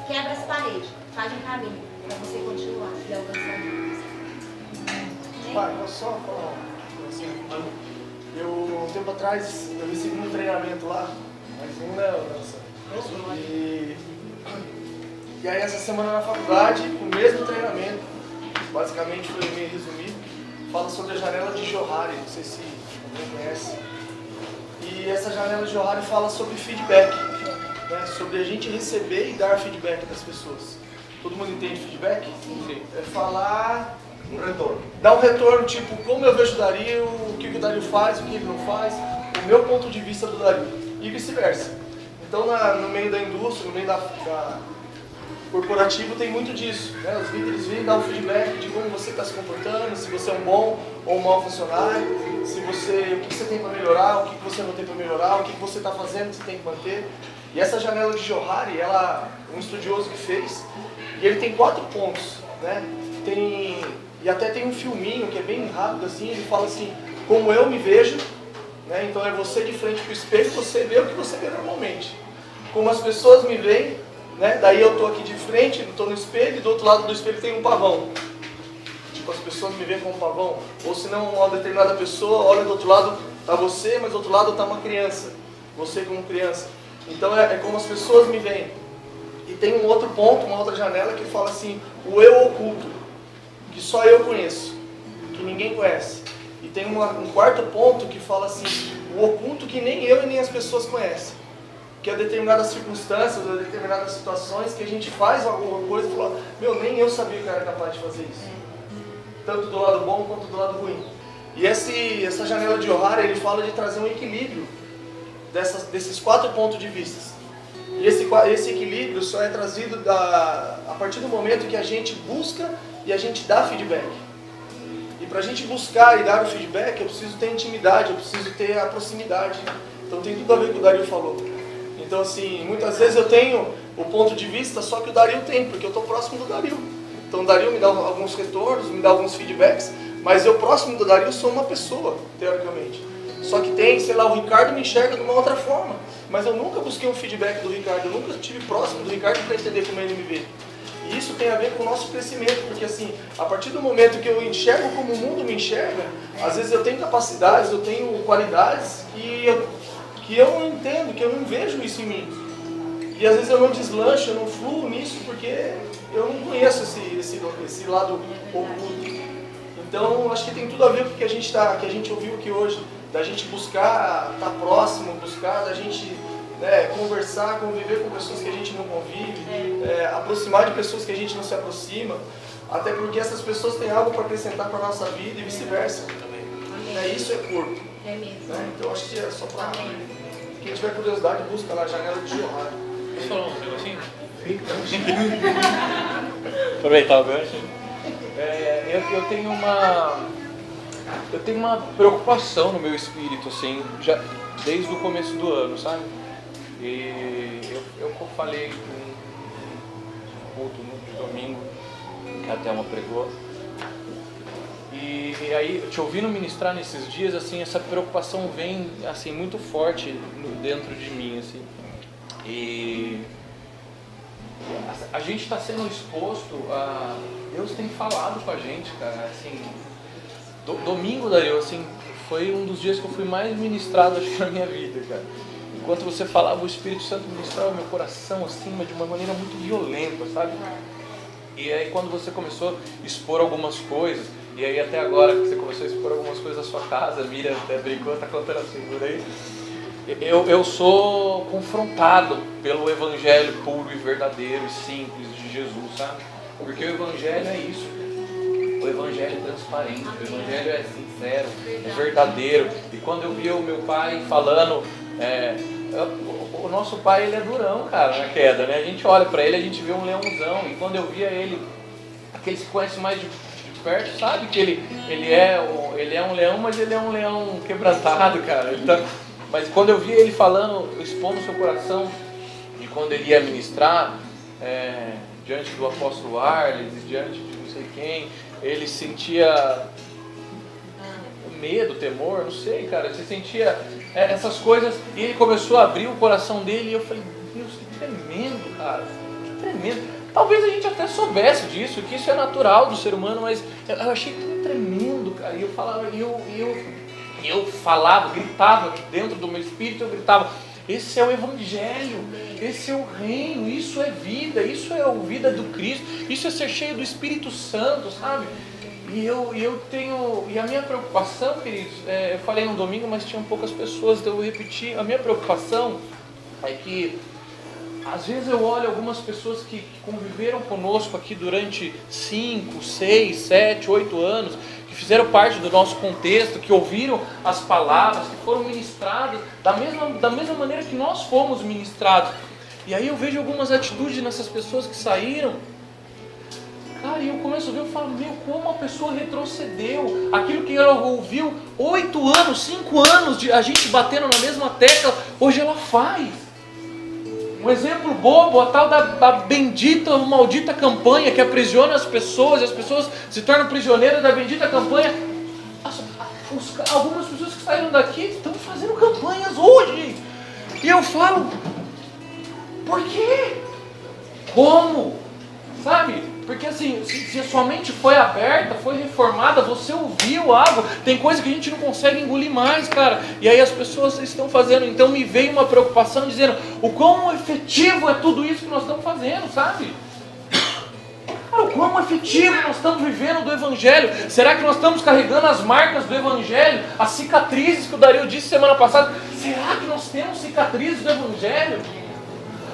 quebra as paredes, faz um caminho para você continuar e alcançar Deus. Pai, posso só falar assim? Um tempo atrás, eu recebi um treinamento lá, mas não é dança. E aí essa semana na faculdade, o mesmo treinamento, basicamente foi meio resumido, fala sobre a janela de Johari, não sei se alguém conhece. E E essa janela de Johari fala sobre feedback, né? Sobre a gente receber e dar feedback das pessoas. Todo mundo entende feedback? Sim. É falar, Um retorno. dar um retorno, tipo, como eu vejo o Dario, o que o Dario faz, o que ele não faz, o meu ponto de vista do Dario, e vice-versa. Então, no meio da indústria, no meio da corporativo, tem muito disso, né? Os líderes vêm dar um feedback de como você está se comportando, se você é um bom ou um mau funcionário, o que você tem para melhorar, o que você não tem para melhorar, o que você está fazendo que você tem que manter. E essa janela de Johari, um estudioso que fez, e ele tem 4 pontos, né? E até tem um filminho que é bem rápido assim, ele fala assim, como eu me vejo, né? Então é você de frente para o espelho, você vê o que você vê normalmente. Como as pessoas me veem, né? Daí eu estou aqui de frente, estou no espelho, e do outro lado do espelho tem um pavão. Tipo, as pessoas me veem como um pavão. Ou se não, uma determinada pessoa olha do outro lado, está você, mas do outro lado está uma criança. Você como criança. Então é como as pessoas me veem. E tem um outro ponto, uma outra janela que fala assim, o eu oculto, que só eu conheço, que ninguém conhece. E tem um quarto ponto que fala assim, o oculto que nem eu e nem as pessoas conhecem. Que é determinadas circunstâncias, ou determinadas situações que a gente faz alguma coisa e fala, meu, nem eu sabia que eu era capaz de fazer isso. Tanto do lado bom quanto do lado ruim. E essa janela de Johari, ele fala de trazer um equilíbrio desses 4 pontos de vista. E esse equilíbrio só é trazido a partir do momento que a gente busca e a gente dá feedback. E para a gente buscar e dar o feedback, eu preciso ter intimidade, eu preciso ter a proximidade. Então tem tudo a ver com o que o Dario falou. Então assim, muitas vezes eu tenho o ponto de vista só que o Dario tem, porque eu estou próximo do Dario. Então o Dario me dá alguns retornos, me dá alguns feedbacks, mas eu próximo do Dario sou uma pessoa, teoricamente. Só que tem, sei lá, o Ricardo me enxerga de uma outra forma. Mas eu nunca busquei um feedback do Ricardo, eu nunca estive próximo do Ricardo para entender como ele me vê. E isso tem a ver com o nosso crescimento, porque assim, a partir do momento que eu enxergo como o mundo me enxerga, às vezes eu tenho capacidades, eu tenho qualidades que eu não entendo, que eu não vejo isso em mim. E às vezes eu não deslancho, eu não fluo nisso, porque eu não conheço esse lado oculto. Então, acho que tem tudo a ver com o que a gente ouviu aqui hoje, da gente buscar estar próximo, da gente conversar, conviver com pessoas que a gente não convive, aproximar de pessoas que a gente não se aproxima, até porque essas pessoas têm algo para acrescentar para a nossa vida e vice-versa. Isso é corpo. É mesmo. Então, acho que é só para quem tiver curiosidade, busca lá, janela de Johari. Posso falar um negocinho? Aproveitar o gancho. Eu tenho uma preocupação no meu espírito, assim, já desde o começo do ano, sabe? E eu falei com um culto de domingo, que a Thelma pregou. E aí, te ouvindo ministrar nesses dias, assim, essa preocupação vem, assim, muito forte dentro de mim, assim. E a gente está sendo exposto a... Deus tem falado com a gente, cara, assim... Domingo, Dario, assim, foi um dos dias que eu fui mais ministrado, acho que, na minha vida, cara. Enquanto você falava, o Espírito Santo ministrava meu coração, assim, mas de uma maneira muito violenta, sabe? E aí, quando você começou a expor algumas coisas, e aí até agora que você começou a expor algumas coisas da sua casa, a Miriam até brincou, tá contando assim por aí, eu sou confrontado pelo evangelho puro e verdadeiro e simples de Jesus, sabe? Porque o evangelho é isso. O evangelho é transparente, o evangelho é sincero, é verdadeiro. E quando eu via o meu pai falando, o nosso pai, ele é durão, cara, na queda, né? A gente olha pra ele, a gente vê um leãozão. E quando eu via ele, aqueles que conhecem mais de perto, sabe que ele é um leão, mas ele é um leão quebrantado, cara. Então, mas quando eu via ele falando, expondo o seu coração, de quando ele ia ministrar, diante do apóstolo Arles, diante de não sei quem, ele sentia medo, temor, não sei, cara, você sentia essas coisas, e ele começou a abrir o coração dele, e eu falei, Deus, que tremendo, cara, que tremendo. Talvez a gente até soubesse disso, que isso é natural do ser humano, mas eu achei tão tremendo, cara, e eu falava, gritava aqui dentro do meu espírito, eu gritava, esse é o evangelho, esse é o reino, isso é vida, isso é a vida do Cristo, isso é ser cheio do Espírito Santo, sabe? E eu tenho, e a minha preocupação, queridos, eu falei no domingo, mas tinham poucas pessoas, então eu vou repetir, a minha preocupação é que às vezes eu olho algumas pessoas que conviveram conosco aqui durante 5, 6, 7, 8 anos, que fizeram parte do nosso contexto, que ouviram as palavras, que foram ministradas da mesma maneira que nós fomos ministrados. E aí eu vejo algumas atitudes nessas pessoas que saíram, cara, e eu começo a ver, eu falo, meu, como a pessoa retrocedeu. Aquilo que ela ouviu 8 anos, 5 anos de a gente batendo na mesma tecla, hoje ela faz. Um exemplo bobo, a tal da bendita, maldita campanha que aprisiona as pessoas, e as pessoas se tornam prisioneiras da bendita campanha. Algumas pessoas que saíram daqui estão fazendo campanhas hoje. E eu falo, por quê? Como? Sabe? Porque assim, se a sua mente foi aberta, foi reformada, você ouviu algo, tem coisa que a gente não consegue engolir mais, cara. E aí as pessoas estão fazendo, então me veio uma preocupação dizendo, o quão efetivo é tudo isso que nós estamos fazendo, sabe? Cara, o quão efetivo nós estamos vivendo do Evangelho. Será que nós estamos carregando as marcas do Evangelho? As cicatrizes que o Dario disse semana passada, será que nós temos cicatrizes do Evangelho?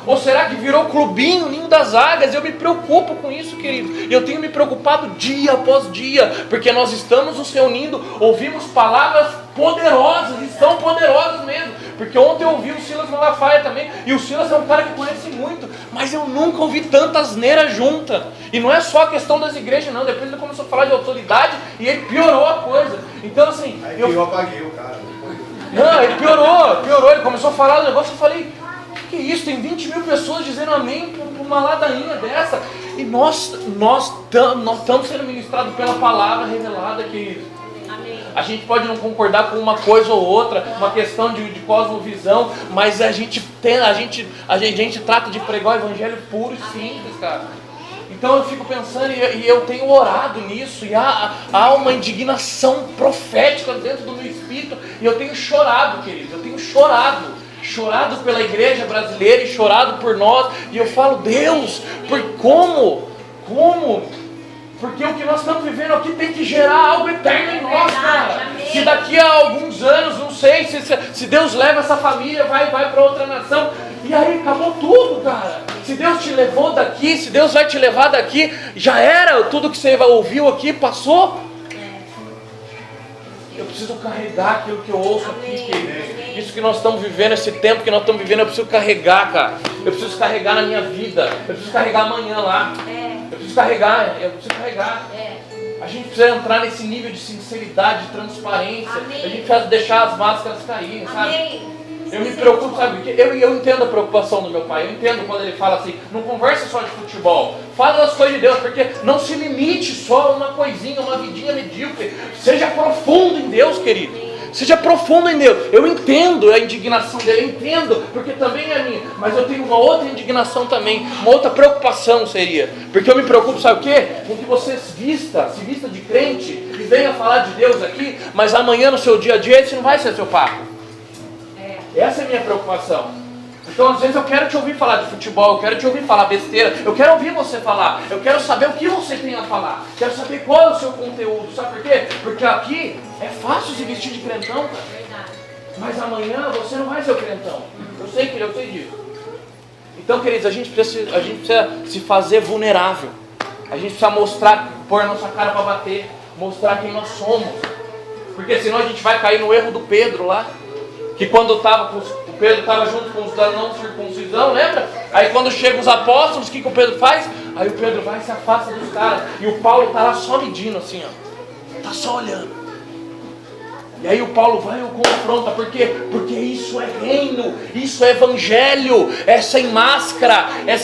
Ou será que virou clubinho, ninho das águias? Eu me preocupo com isso, querido. Eu tenho me preocupado dia após dia, porque nós estamos nos reunindo, ouvimos palavras poderosas, e são poderosas mesmo. Porque ontem eu ouvi o Silas Malafaia também, e o Silas é um cara que conhece muito, mas eu nunca ouvi tanta asneira junta. E não é só a questão das igrejas, não. Depois ele começou a falar de autoridade e ele piorou a coisa. Então assim... Aí eu apaguei o cara. Não, ele piorou. Ele começou a falar do negócio, eu falei... Que isso, tem 20 mil pessoas dizendo amém por uma ladainha dessa. E nós estamos sendo ministrados pela palavra revelada, querido. Amém. A gente pode não concordar com uma coisa ou outra, uma questão de cosmovisão, mas a gente trata de pregar o evangelho puro e simples, cara. Então eu fico pensando, e eu tenho orado nisso, e há uma indignação profética dentro do meu espírito, e eu tenho chorado, querido, eu tenho chorado pela igreja brasileira e chorado por nós, e eu falo, Deus, como? Porque o que nós estamos vivendo aqui tem que gerar algo eterno em nós, cara. Se daqui a alguns anos, não sei, se Deus leva essa família, vai para outra nação, e aí acabou tudo, cara. Se Deus te levou daqui, se Deus vai te levar daqui, já era, tudo que você ouviu aqui passou. Eu preciso carregar aquilo que eu ouço aqui, querido. Isso que nós estamos vivendo, esse tempo que nós estamos vivendo, eu preciso carregar, cara. Eu preciso carregar na minha vida. Eu preciso carregar amanhã lá. Eu preciso carregar. A gente precisa entrar nesse nível de sinceridade, de transparência. A gente precisa deixar as máscaras caírem, sabe? Eu me preocupo, sabe? Eu entendo a preocupação do meu pai. Eu entendo quando ele fala assim, não conversa só de futebol. Fala das coisas de Deus, porque não se limite só a uma coisinha, uma vidinha medíocre. Seja profundo em Deus, querido. Seja profundo em Deus. Eu entendo a indignação dele, eu entendo, porque também é minha. Mas eu tenho uma outra indignação também, uma outra preocupação seria. Porque eu me preocupo, sabe o quê? Com que você se vista de crente e venha falar de Deus aqui, mas amanhã no seu dia a dia esse não vai ser seu papo. Essa é a minha preocupação. Então às vezes eu quero te ouvir falar de futebol, eu quero te ouvir falar besteira, eu quero ouvir você falar, eu quero saber o que você tem a falar, quero saber qual é o seu conteúdo, sabe por quê? Porque aqui é fácil se vestir de crentão, cara. Mas amanhã você não vai ser o crentão. Eu sei disso. Então, queridos, a gente precisa se fazer vulnerável. A gente precisa mostrar, pôr a nossa cara para bater, mostrar quem nós somos. Porque senão a gente vai cair no erro do Pedro lá. Que quando o Pedro estava junto com os da não circuncisão, lembra? Aí quando chegam os apóstolos, o que o Pedro faz? Aí o Pedro vai e se afasta dos caras. E o Paulo está lá só medindo assim, ó. Está só olhando. E aí o Paulo vai e o confronta. Por quê? Porque isso é reino, isso é evangelho, é sem máscara, é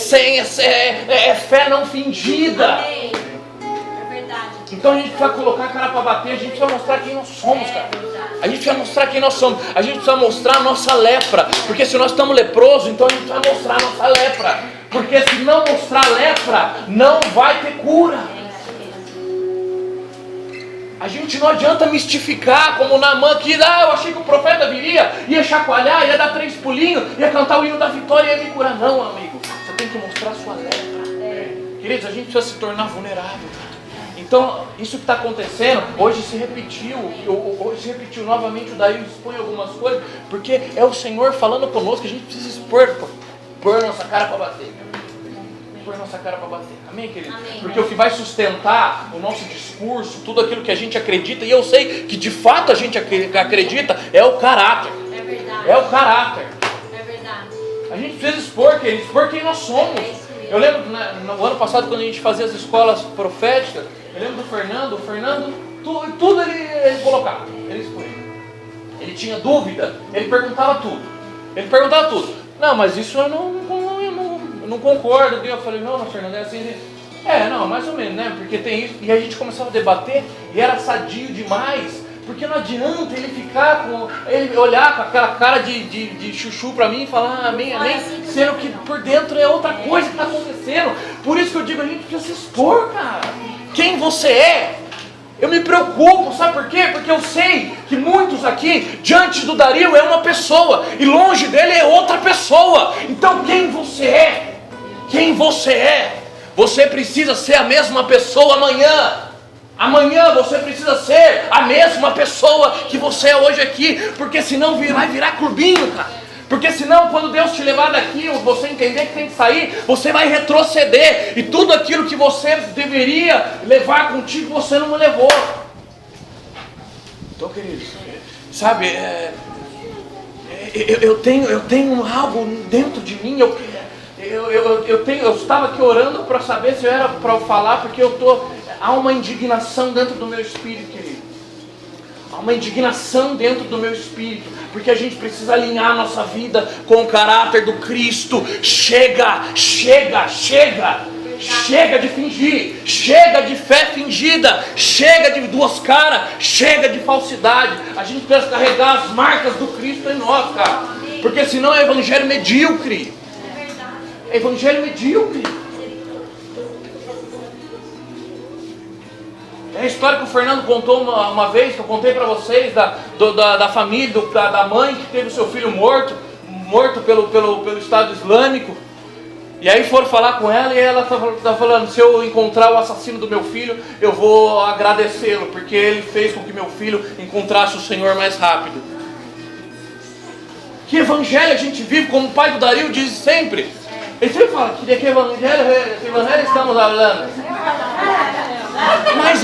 fé não fingida. Amém. É verdade. Então a gente precisa colocar a cara para bater, a gente precisa mostrar quem nós somos, cara. A gente precisa mostrar quem nós somos, a gente precisa mostrar a nossa lepra. Porque se nós estamos leprosos, então a gente precisa mostrar a nossa lepra. Porque se não mostrar a lepra, não vai ter cura. A gente não adianta mistificar como Naamã que eu achei que o profeta viria, ia chacoalhar, ia dar 3 pulinhos, ia cantar o hino da vitória e ia me curar. Não, amigo, você tem que mostrar a sua lepra. Queridos, a gente precisa se tornar vulnerável. Então, isso que está acontecendo, hoje se repetiu novamente, o Dario expõe algumas coisas, porque é o Senhor falando conosco, a gente precisa pôr nossa cara para bater. Pôr nossa cara para bater. Amém, querido? Amém. Porque o que vai sustentar o nosso discurso, tudo aquilo que a gente acredita, e eu sei que de fato a gente acredita, é o caráter. É verdade. É o caráter. É verdade. A gente precisa expor, querido, expor quem nós somos. É isso mesmo. Eu lembro no ano passado, quando a gente fazia as escolas proféticas, eu lembro do Fernando, tudo ele colocava, ele expunha. Ele tinha dúvida, ele perguntava tudo. Não, mas isso eu não concordo. Eu falei, não, Fernando, é assim. Não, mais ou menos, né? Porque tem isso. E a gente começava a debater e era sadio demais. Porque não adianta ele olhar com aquela cara de chuchu pra mim e falar amém, amém, sendo que por dentro é outra coisa que está acontecendo. Por isso que eu digo, a gente precisa se expor, cara. Quem você é? Eu me preocupo, sabe por quê? Porque eu sei que muitos aqui, diante do Dario, é uma pessoa, e longe dele é outra pessoa. Então quem você é? Quem você é? Você precisa ser a mesma pessoa amanhã. Amanhã você precisa ser a mesma pessoa que você é hoje aqui, porque senão vai virar clubinho, cara. Porque senão, quando Deus te levar daqui, você entender que tem que sair, você vai retroceder. E tudo aquilo que você deveria levar contigo, você não levou. Então, queridos, sabe, eu tenho algo dentro de mim. Eu estava aqui orando para saber se era para eu falar, porque há uma indignação dentro do meu espírito, querido. Há uma indignação dentro do meu espírito, porque a gente precisa alinhar a nossa vida com o caráter do Cristo. Chega de fingir, chega de fé fingida, chega de duas caras, chega de falsidade. A gente precisa carregar as marcas do Cristo em nós, cara, porque senão é evangelho medíocre. É evangelho medíocre. É a história que o Fernando contou uma vez, que eu contei para vocês, da família, da mãe que teve o seu filho morto pelo Estado Islâmico. E aí foram falar com ela e ela está falando, se eu encontrar o assassino do meu filho, eu vou agradecê-lo, porque ele fez com que meu filho encontrasse o Senhor mais rápido. Que evangelho a gente vive, como o pai do Dario diz sempre. Ele sempre fala, de que evangelho estamos falando? Mas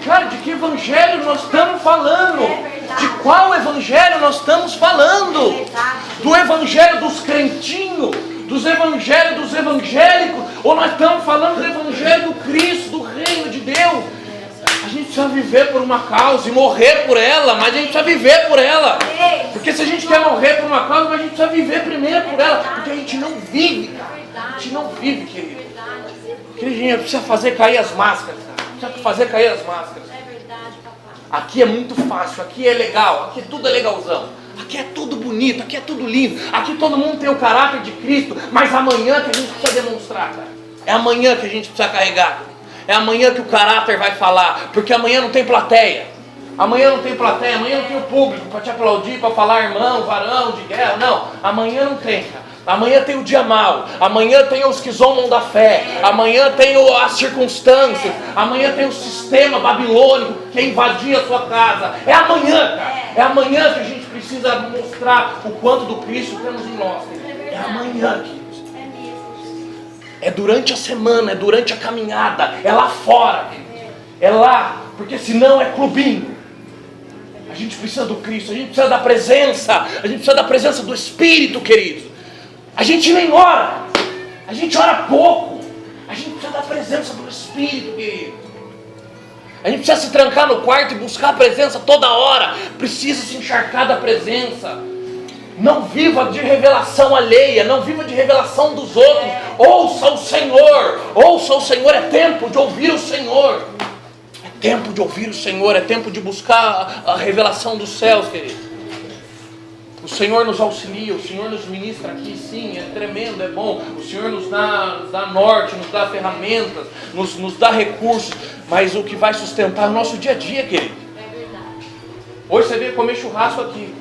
cara, de que evangelho nós estamos falando? De qual evangelho nós estamos falando? Do evangelho dos crentinhos? Dos evangelhos dos evangélicos? Ou nós estamos falando do evangelho do Cristo, do reino de Deus? A gente precisa viver por uma causa e morrer por ela, mas a gente precisa viver por ela. Porque se a gente quer morrer por uma causa, a gente precisa viver primeiro por ela. Porque a gente não vive, cara. A gente não vive, querido. Queridinha, precisa fazer cair as máscaras, cara. Precisa fazer cair as máscaras. É verdade, papai. Aqui é muito fácil, aqui é legal, aqui tudo é legalzão. Aqui é tudo bonito, aqui é tudo lindo. Aqui todo mundo tem o caráter de Cristo. Mas amanhã que a gente precisa demonstrar, cara. É amanhã que a gente precisa carregar. É amanhã que o caráter vai falar. Porque amanhã não tem plateia. Amanhã não tem plateia, amanhã não tem o público para te aplaudir, para falar irmão, varão de guerra. Não, amanhã não tem, cara. Amanhã tem o dia mau, amanhã tem os que zombam da fé, amanhã tem as circunstâncias, amanhã tem o sistema babilônico que invadia a sua casa. É amanhã, cara. É amanhã que a gente precisa mostrar o quanto do Cristo temos em nós. É amanhã, queridos. É durante a semana, é durante a caminhada, é lá fora, queridos. É lá, porque senão é clubinho. A gente precisa do Cristo, a gente precisa da presença, a gente precisa da presença do Espírito, queridos. A gente nem ora, a gente ora pouco, a gente precisa da presença do Espírito, querido. A gente precisa se trancar no quarto e buscar a presença toda hora, precisa se encharcar da presença. Não viva de revelação alheia, não viva de revelação dos outros. Ouça o Senhor, é tempo de ouvir o Senhor. É tempo de ouvir o Senhor, é tempo de buscar a revelação dos céus, querido. O Senhor nos auxilia, o Senhor nos ministra aqui, sim, é tremendo, é bom. O Senhor nos dá norte, nos dá ferramentas, nos dá recursos, mas o que vai sustentar é o nosso dia a dia, querido. É verdade. Hoje você veio comer churrasco aqui,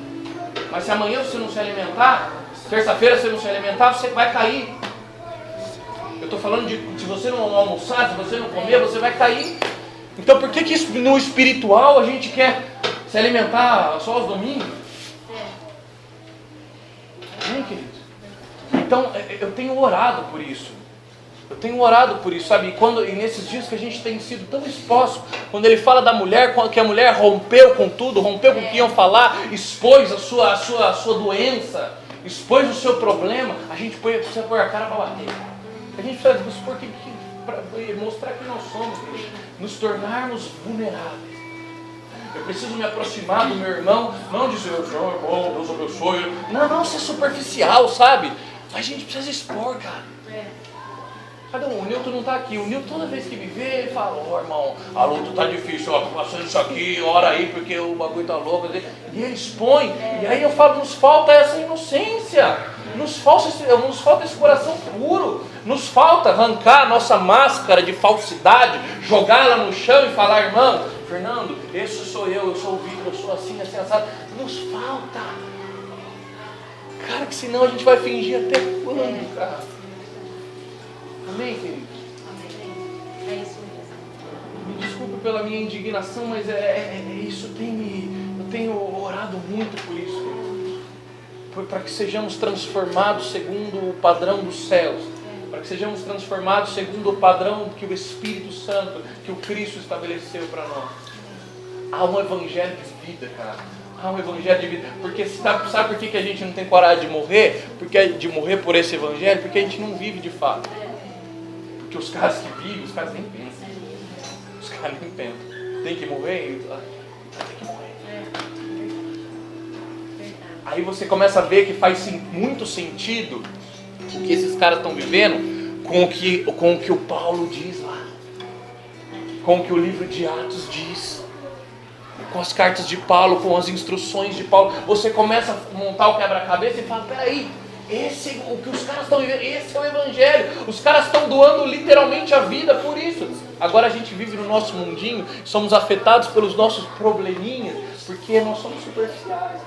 mas se amanhã você não se alimentar, terça-feira você não se alimentar, você vai cair. Eu estou falando de se você não almoçar, se você não comer, você vai cair. Então por que isso, no espiritual a gente quer se alimentar só aos domingos? Amém, queridos? Então eu tenho orado por isso. Eu tenho orado por isso, sabe? E nesses dias que a gente tem sido tão exposto, quando ele fala da mulher, que a mulher rompeu com tudo, rompeu com o que iam falar, expôs a sua doença, expôs o seu problema, a gente precisa pôr a cara para bater. A gente precisa expor para mostrar que nós somos, nos tornarmos vulneráveis. Eu preciso me aproximar do meu irmão, não dizer, Senhor, irmão, Deus abençoe. Não ser superficial, sabe? Mas a gente precisa expor, cara. Cadê o Nilton? Não está aqui. O Nilton, toda vez que me vê, ele fala, irmão, a luta está difícil, tô passando isso aqui, ora aí, porque o bagulho tá louco. E ele expõe. E aí eu falo, nos falta essa inocência. Nos falta esse coração puro. Nos falta arrancar a nossa máscara de falsidade, jogá-la no chão e falar, irmão, Fernando, esse sou eu sou o Vitor, eu sou assim, assim, assado. Nos falta. Cara, que senão a gente vai fingir até quando, cara? Amém, querido? Amém. É isso mesmo. Me desculpe pela minha indignação, mas isso eu tenho orado muito por isso, querido. Para que sejamos transformados segundo o padrão dos céus. Para que sejamos transformados segundo o padrão que o Espírito Santo, que o Cristo estabeleceu para nós. Há um evangelho de vida, cara. Há um evangelho de vida. Porque sabe por que a gente não tem coragem de morrer? De morrer por esse evangelho? Porque a gente não vive de fato. Porque os caras que vivem, os caras nem pensam. Os caras nem pensam. Tem que morrer? Tem que morrer. Aí você começa a ver que faz muito sentido o que esses caras estão vivendo com o que o Paulo diz lá. Com o que o livro de Atos diz. Com as cartas de Paulo, com as instruções de Paulo. Você começa a montar o quebra-cabeça e fala, peraí, o que os caras estão vivendo, esse é o evangelho. Os caras estão doando literalmente a vida por isso. Agora a gente vive no nosso mundinho, somos afetados pelos nossos probleminhas, porque nós somos superficiais.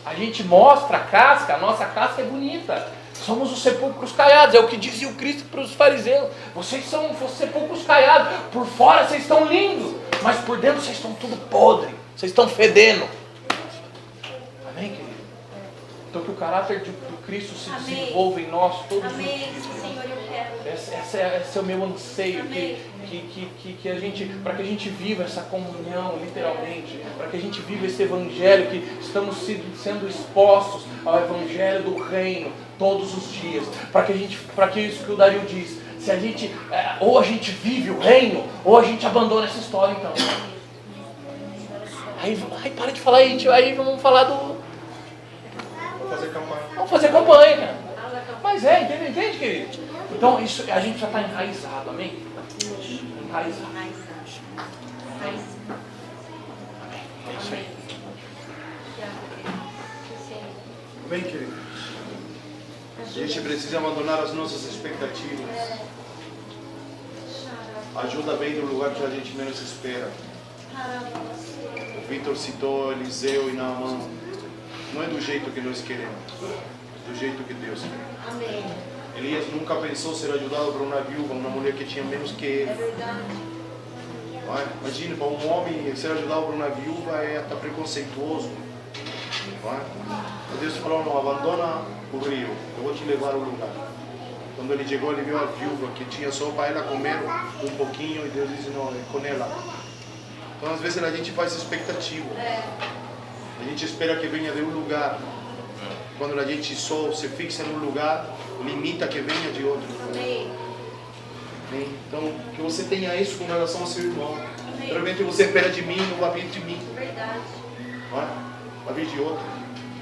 A gente mostra a casca, a nossa casca é bonita. Somos os sepulcros caiados, é o que dizia o Cristo para os fariseus. Vocês são os sepulcros caiados, por fora vocês estão lindos, mas por dentro vocês estão tudo podre, vocês estão fedendo. Amém, querido? Então que o caráter do Cristo se desenvolva em nós todos os dias. Senhor, eu quero. Esse é o meu anseio, que a gente, para que a gente viva essa comunhão, literalmente, para que a gente viva esse evangelho, que estamos sendo expostos ao evangelho do reino todos os dias, para que isso que o Dario diz, se a gente, ou a gente vive o reino, ou a gente abandona essa história, então. Aí para de falar, aí vamos falar do... Vamos fazer campanha, cara. Mas entende, querido? Então isso, a gente já está enraizado, amém? Enraizado. Amém. É isso aí. Amém, querido? A gente precisa abandonar as nossas expectativas. Ajuda bem no lugar que a gente menos espera. O Vitor citou Eliseu e Naamã. Não é do jeito que nós queremos, do jeito que Deus quer. Amém. Elias nunca pensou ser ajudado por uma viúva, uma mulher que tinha menos que ele. É verdade. Imagina, para um homem ser ajudado por uma viúva é até preconceituoso. Deus falou, não, abandona o rio, eu vou te levar ao lugar. Quando ele chegou, ele viu a viúva que tinha só para ela comer um pouquinho e Deus disse, não, é com ela. Então às vezes a gente faz expectativa. A gente espera que venha de um lugar. Quando a gente só se fixa num lugar, limita que venha de outro. Amém. Então, que você tenha isso com relação ao seu irmão. De repente você espera de mim, não vai vir de mim. Verdade. Vai vir de outro.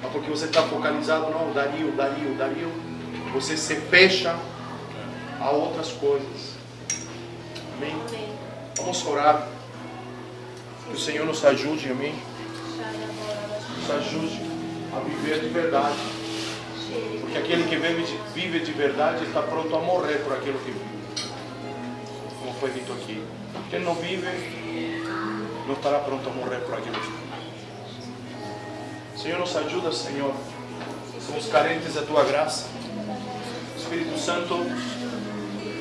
Mas porque você está focalizado, não, Dario. Você se fecha a outras coisas. Amém? Amém. Vamos orar. Que o Senhor nos ajude, amém? Nos ajude a viver de verdade. Porque aquele que vive de verdade está pronto a morrer por aquilo que vive. Como foi dito aqui. Quem não vive, não estará pronto a morrer por aquilo que vive. Senhor, nos ajuda, Senhor. Somos carentes da Tua graça. Espírito Santo,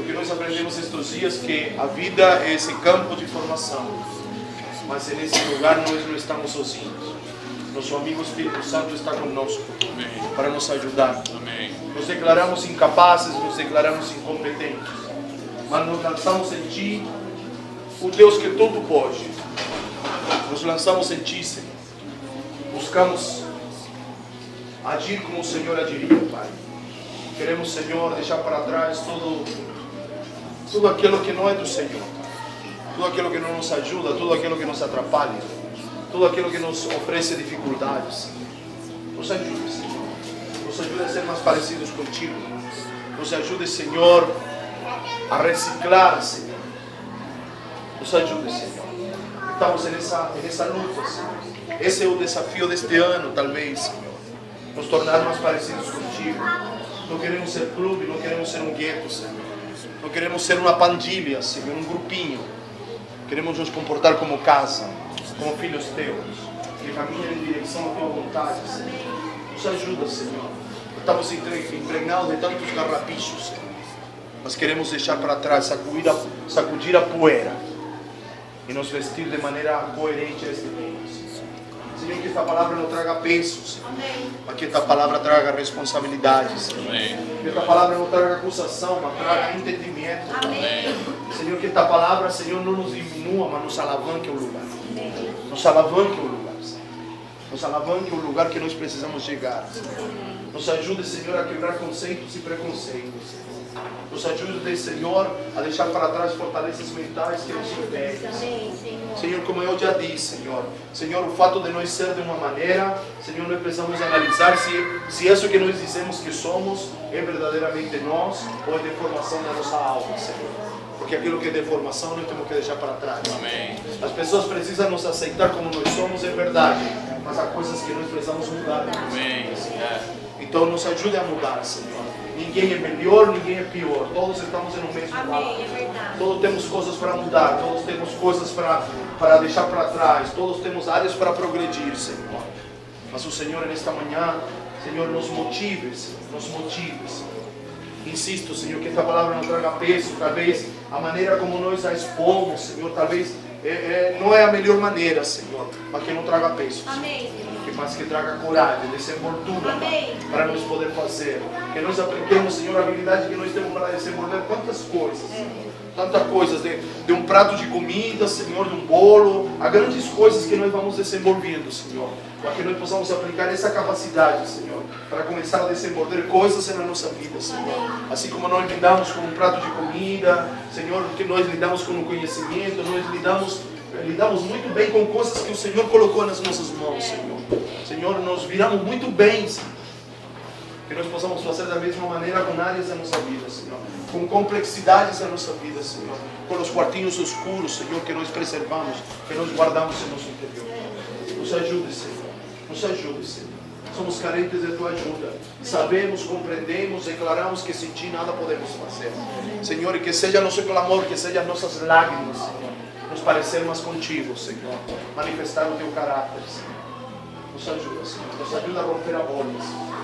Porque nós aprendemos estes dias que a vida é esse campo de formação. Mas nesse lugar nós não estamos sozinhos. Nosso amigo Espírito Santo está conosco para nos ajudar. Nos declaramos incapazes, nos declaramos incompetentes. Mas nos lançamos em Ti, o Deus que tudo pode. Nos lançamos em Ti, Senhor. Buscamos agir como o Senhor agiria, Pai. Queremos, Senhor, deixar para trás tudo aquilo que não é do Senhor. Tudo aquilo que não nos ajuda, tudo aquilo que nos atrapalha. Tudo aquilo que nos oferece dificuldades. Nos ajude, Senhor. Nos ajude a ser mais parecidos contigo. Nos ajude, Senhor, a reciclar, Senhor. Nos ajude, Senhor. Estamos nessa luta, Senhor. Esse é o desafio deste ano, talvez, Senhor. Nos tornar mais parecidos contigo. Não queremos ser clube, não queremos ser um gueto, Senhor. Não queremos ser uma pandilha, Senhor, um grupinho. Queremos nos comportar como casa, como filhos teus, que caminham em direção à tua vontade, Senhor. Nos ajuda, Senhor. Estamos impregnados de tantos garrapichos, Senhor. Mas queremos deixar para trás, sacudir a poeira e nos vestir de maneira coerente a este tempo, Senhor, que esta palavra não traga peso, Senhor. Mas que esta palavra traga responsabilidade, Senhor. Que esta palavra não traga acusação, mas traga entendimento. Senhor, que esta palavra, Senhor, não nos diminua, mas nos alavanque o lugar. Nos alavanque o lugar, Senhor. Nos alavanque o lugar que nós precisamos chegar, Senhor. Nos ajude, Senhor, a quebrar conceitos e preconceitos, Senhor. Nos ajude, Senhor, a deixar para trás fortalezas mentais que nos impedem. Senhor, como eu já disse, Senhor, o fato de nós ser de uma maneira, Senhor, nós precisamos analisar se isso que nós dizemos que somos é verdadeiramente nós ou é deformação da nossa alma, Senhor. Porque aquilo que é deformação nós temos que deixar para trás. Amém. As pessoas precisam nos aceitar como nós somos, é verdade, mas há coisas que nós precisamos mudar. Amém. Então nos ajude a mudar, Senhor. Ninguém é melhor, ninguém é pior. Todos estamos no mesmo lado. Amém, é verdade. Todos temos coisas para mudar, todos temos coisas para deixar para trás, todos temos áreas para progredir, Senhor. Mas o Senhor, nesta manhã, Senhor, nos motive, Senhor. Nos motive, Senhor. Insisto, Senhor, que esta palavra não traga peso. Talvez a maneira como nós a expomos, Senhor, talvez não é a melhor maneira, Senhor, mas que não traga peso. Amém. Mas que traga coragem, desenvoltura Amém. para nós poder fazer. Que nós apliquemos, Senhor, a habilidade que nós temos para desenvolver tantas coisas. Tantas coisas, de um prato de comida, Senhor, de um bolo, há grandes coisas que nós vamos desenvolvendo, Senhor. Para que nós possamos aplicar essa capacidade, Senhor, para começar a desenvolver coisas na nossa vida, Senhor. Assim como nós lidamos com um prato de comida, Senhor, que nós lidamos com o conhecimento, nós lidamos muito bem com coisas que o Senhor colocou nas nossas mãos, Senhor. Senhor, nós viramos muito bem, Senhor. Que nós possamos fazer da mesma maneira com áreas da nossa vida, Senhor. Com complexidades da nossa vida, Senhor. Com os quartinhos escuros, Senhor, que nós preservamos, que nós guardamos em nosso interior. Nos ajude, Senhor. Nos ajude, Senhor. Somos carentes de Tua ajuda. Sabemos, compreendemos, declaramos que sem Ti nada podemos fazer. Senhor, e que seja nosso clamor, que sejam nossas lágrimas, Senhor. Nos parecer mais contigo, Senhor. Manifestar o Teu caráter, Senhor. Nos ajuda, Senhor. Nos ajuda a romper a bolha, Senhor.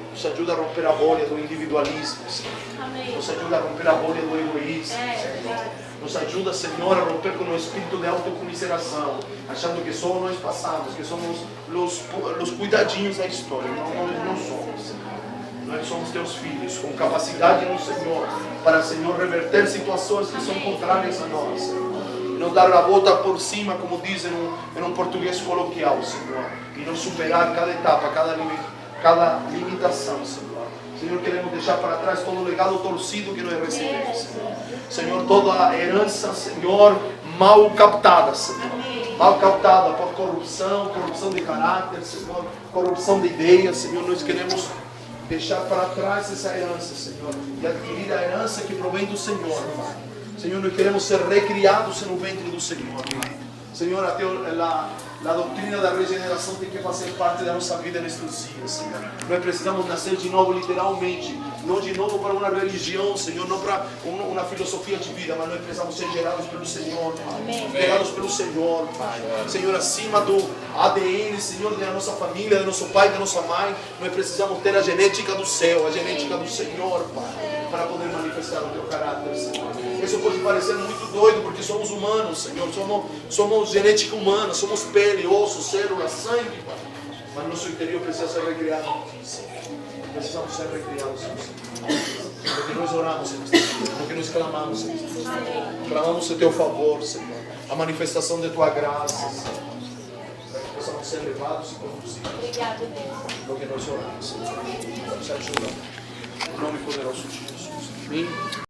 Nos ajuda a romper a bolha do individualismo, Senhor. Amém. Nos ajuda a romper a bolha do egoísmo, Senhor. Nos ajuda, Senhor, a romper com o espírito de autocomiseração, achando que só nós passamos, que somos os cuidadinhos da história. Não somos, Senhor. Nós somos Teus filhos, com capacidade no Senhor, para, Senhor, reverter situações que são contrárias a nós, Senhor. Não dar a volta por cima, como dizem em um português coloquial, Senhor. E não superar cada etapa, cada limitação, Senhor. Senhor, queremos deixar para trás todo o legado torcido que nós recebemos, Senhor. Senhor, toda a herança, Senhor, mal captada, Senhor. Mal captada por corrupção de caráter, Senhor. Corrupção de ideias, Senhor. Nós queremos deixar para trás essa herança, Senhor. E adquirir a herança que provém do Senhor, Pai. Senhor, nós queremos ser recriados no ventre do Senhor. Senhor, até a doutrina da regeneração tem que fazer parte da nossa vida nestes dias, Senhor. Nós precisamos nascer de novo, literalmente. Não de novo para uma religião, Senhor, não para uma filosofia de vida, mas nós precisamos ser gerados pelo Senhor, Pai. Gerados pelo Senhor, Pai. Senhor, acima do ADN, Senhor, da nossa família, do nosso pai, da nossa mãe, nós precisamos ter a genética do céu, a genética do Senhor, Pai. para poder manifestar o teu caráter, Senhor. Isso pode parecer muito doido, porque somos humanos, Senhor. Somos genética humana, somos pele, osso, célula, sangue, Pai. Mas nosso interior precisa ser recriado em Ti, Senhor. Precisamos ser recriados, Senhor. Porque nós oramos, Senhor. Porque nós clamamos, Senhor. Clamamos o Teu favor, Senhor. A manifestação de Tua graça, Senhor. Para que possamos ser levados e conduzidos. Obrigado, Deus. Porque nós oramos, Senhor. Nos ajuda. Em nome poderoso de Jesus. Amém.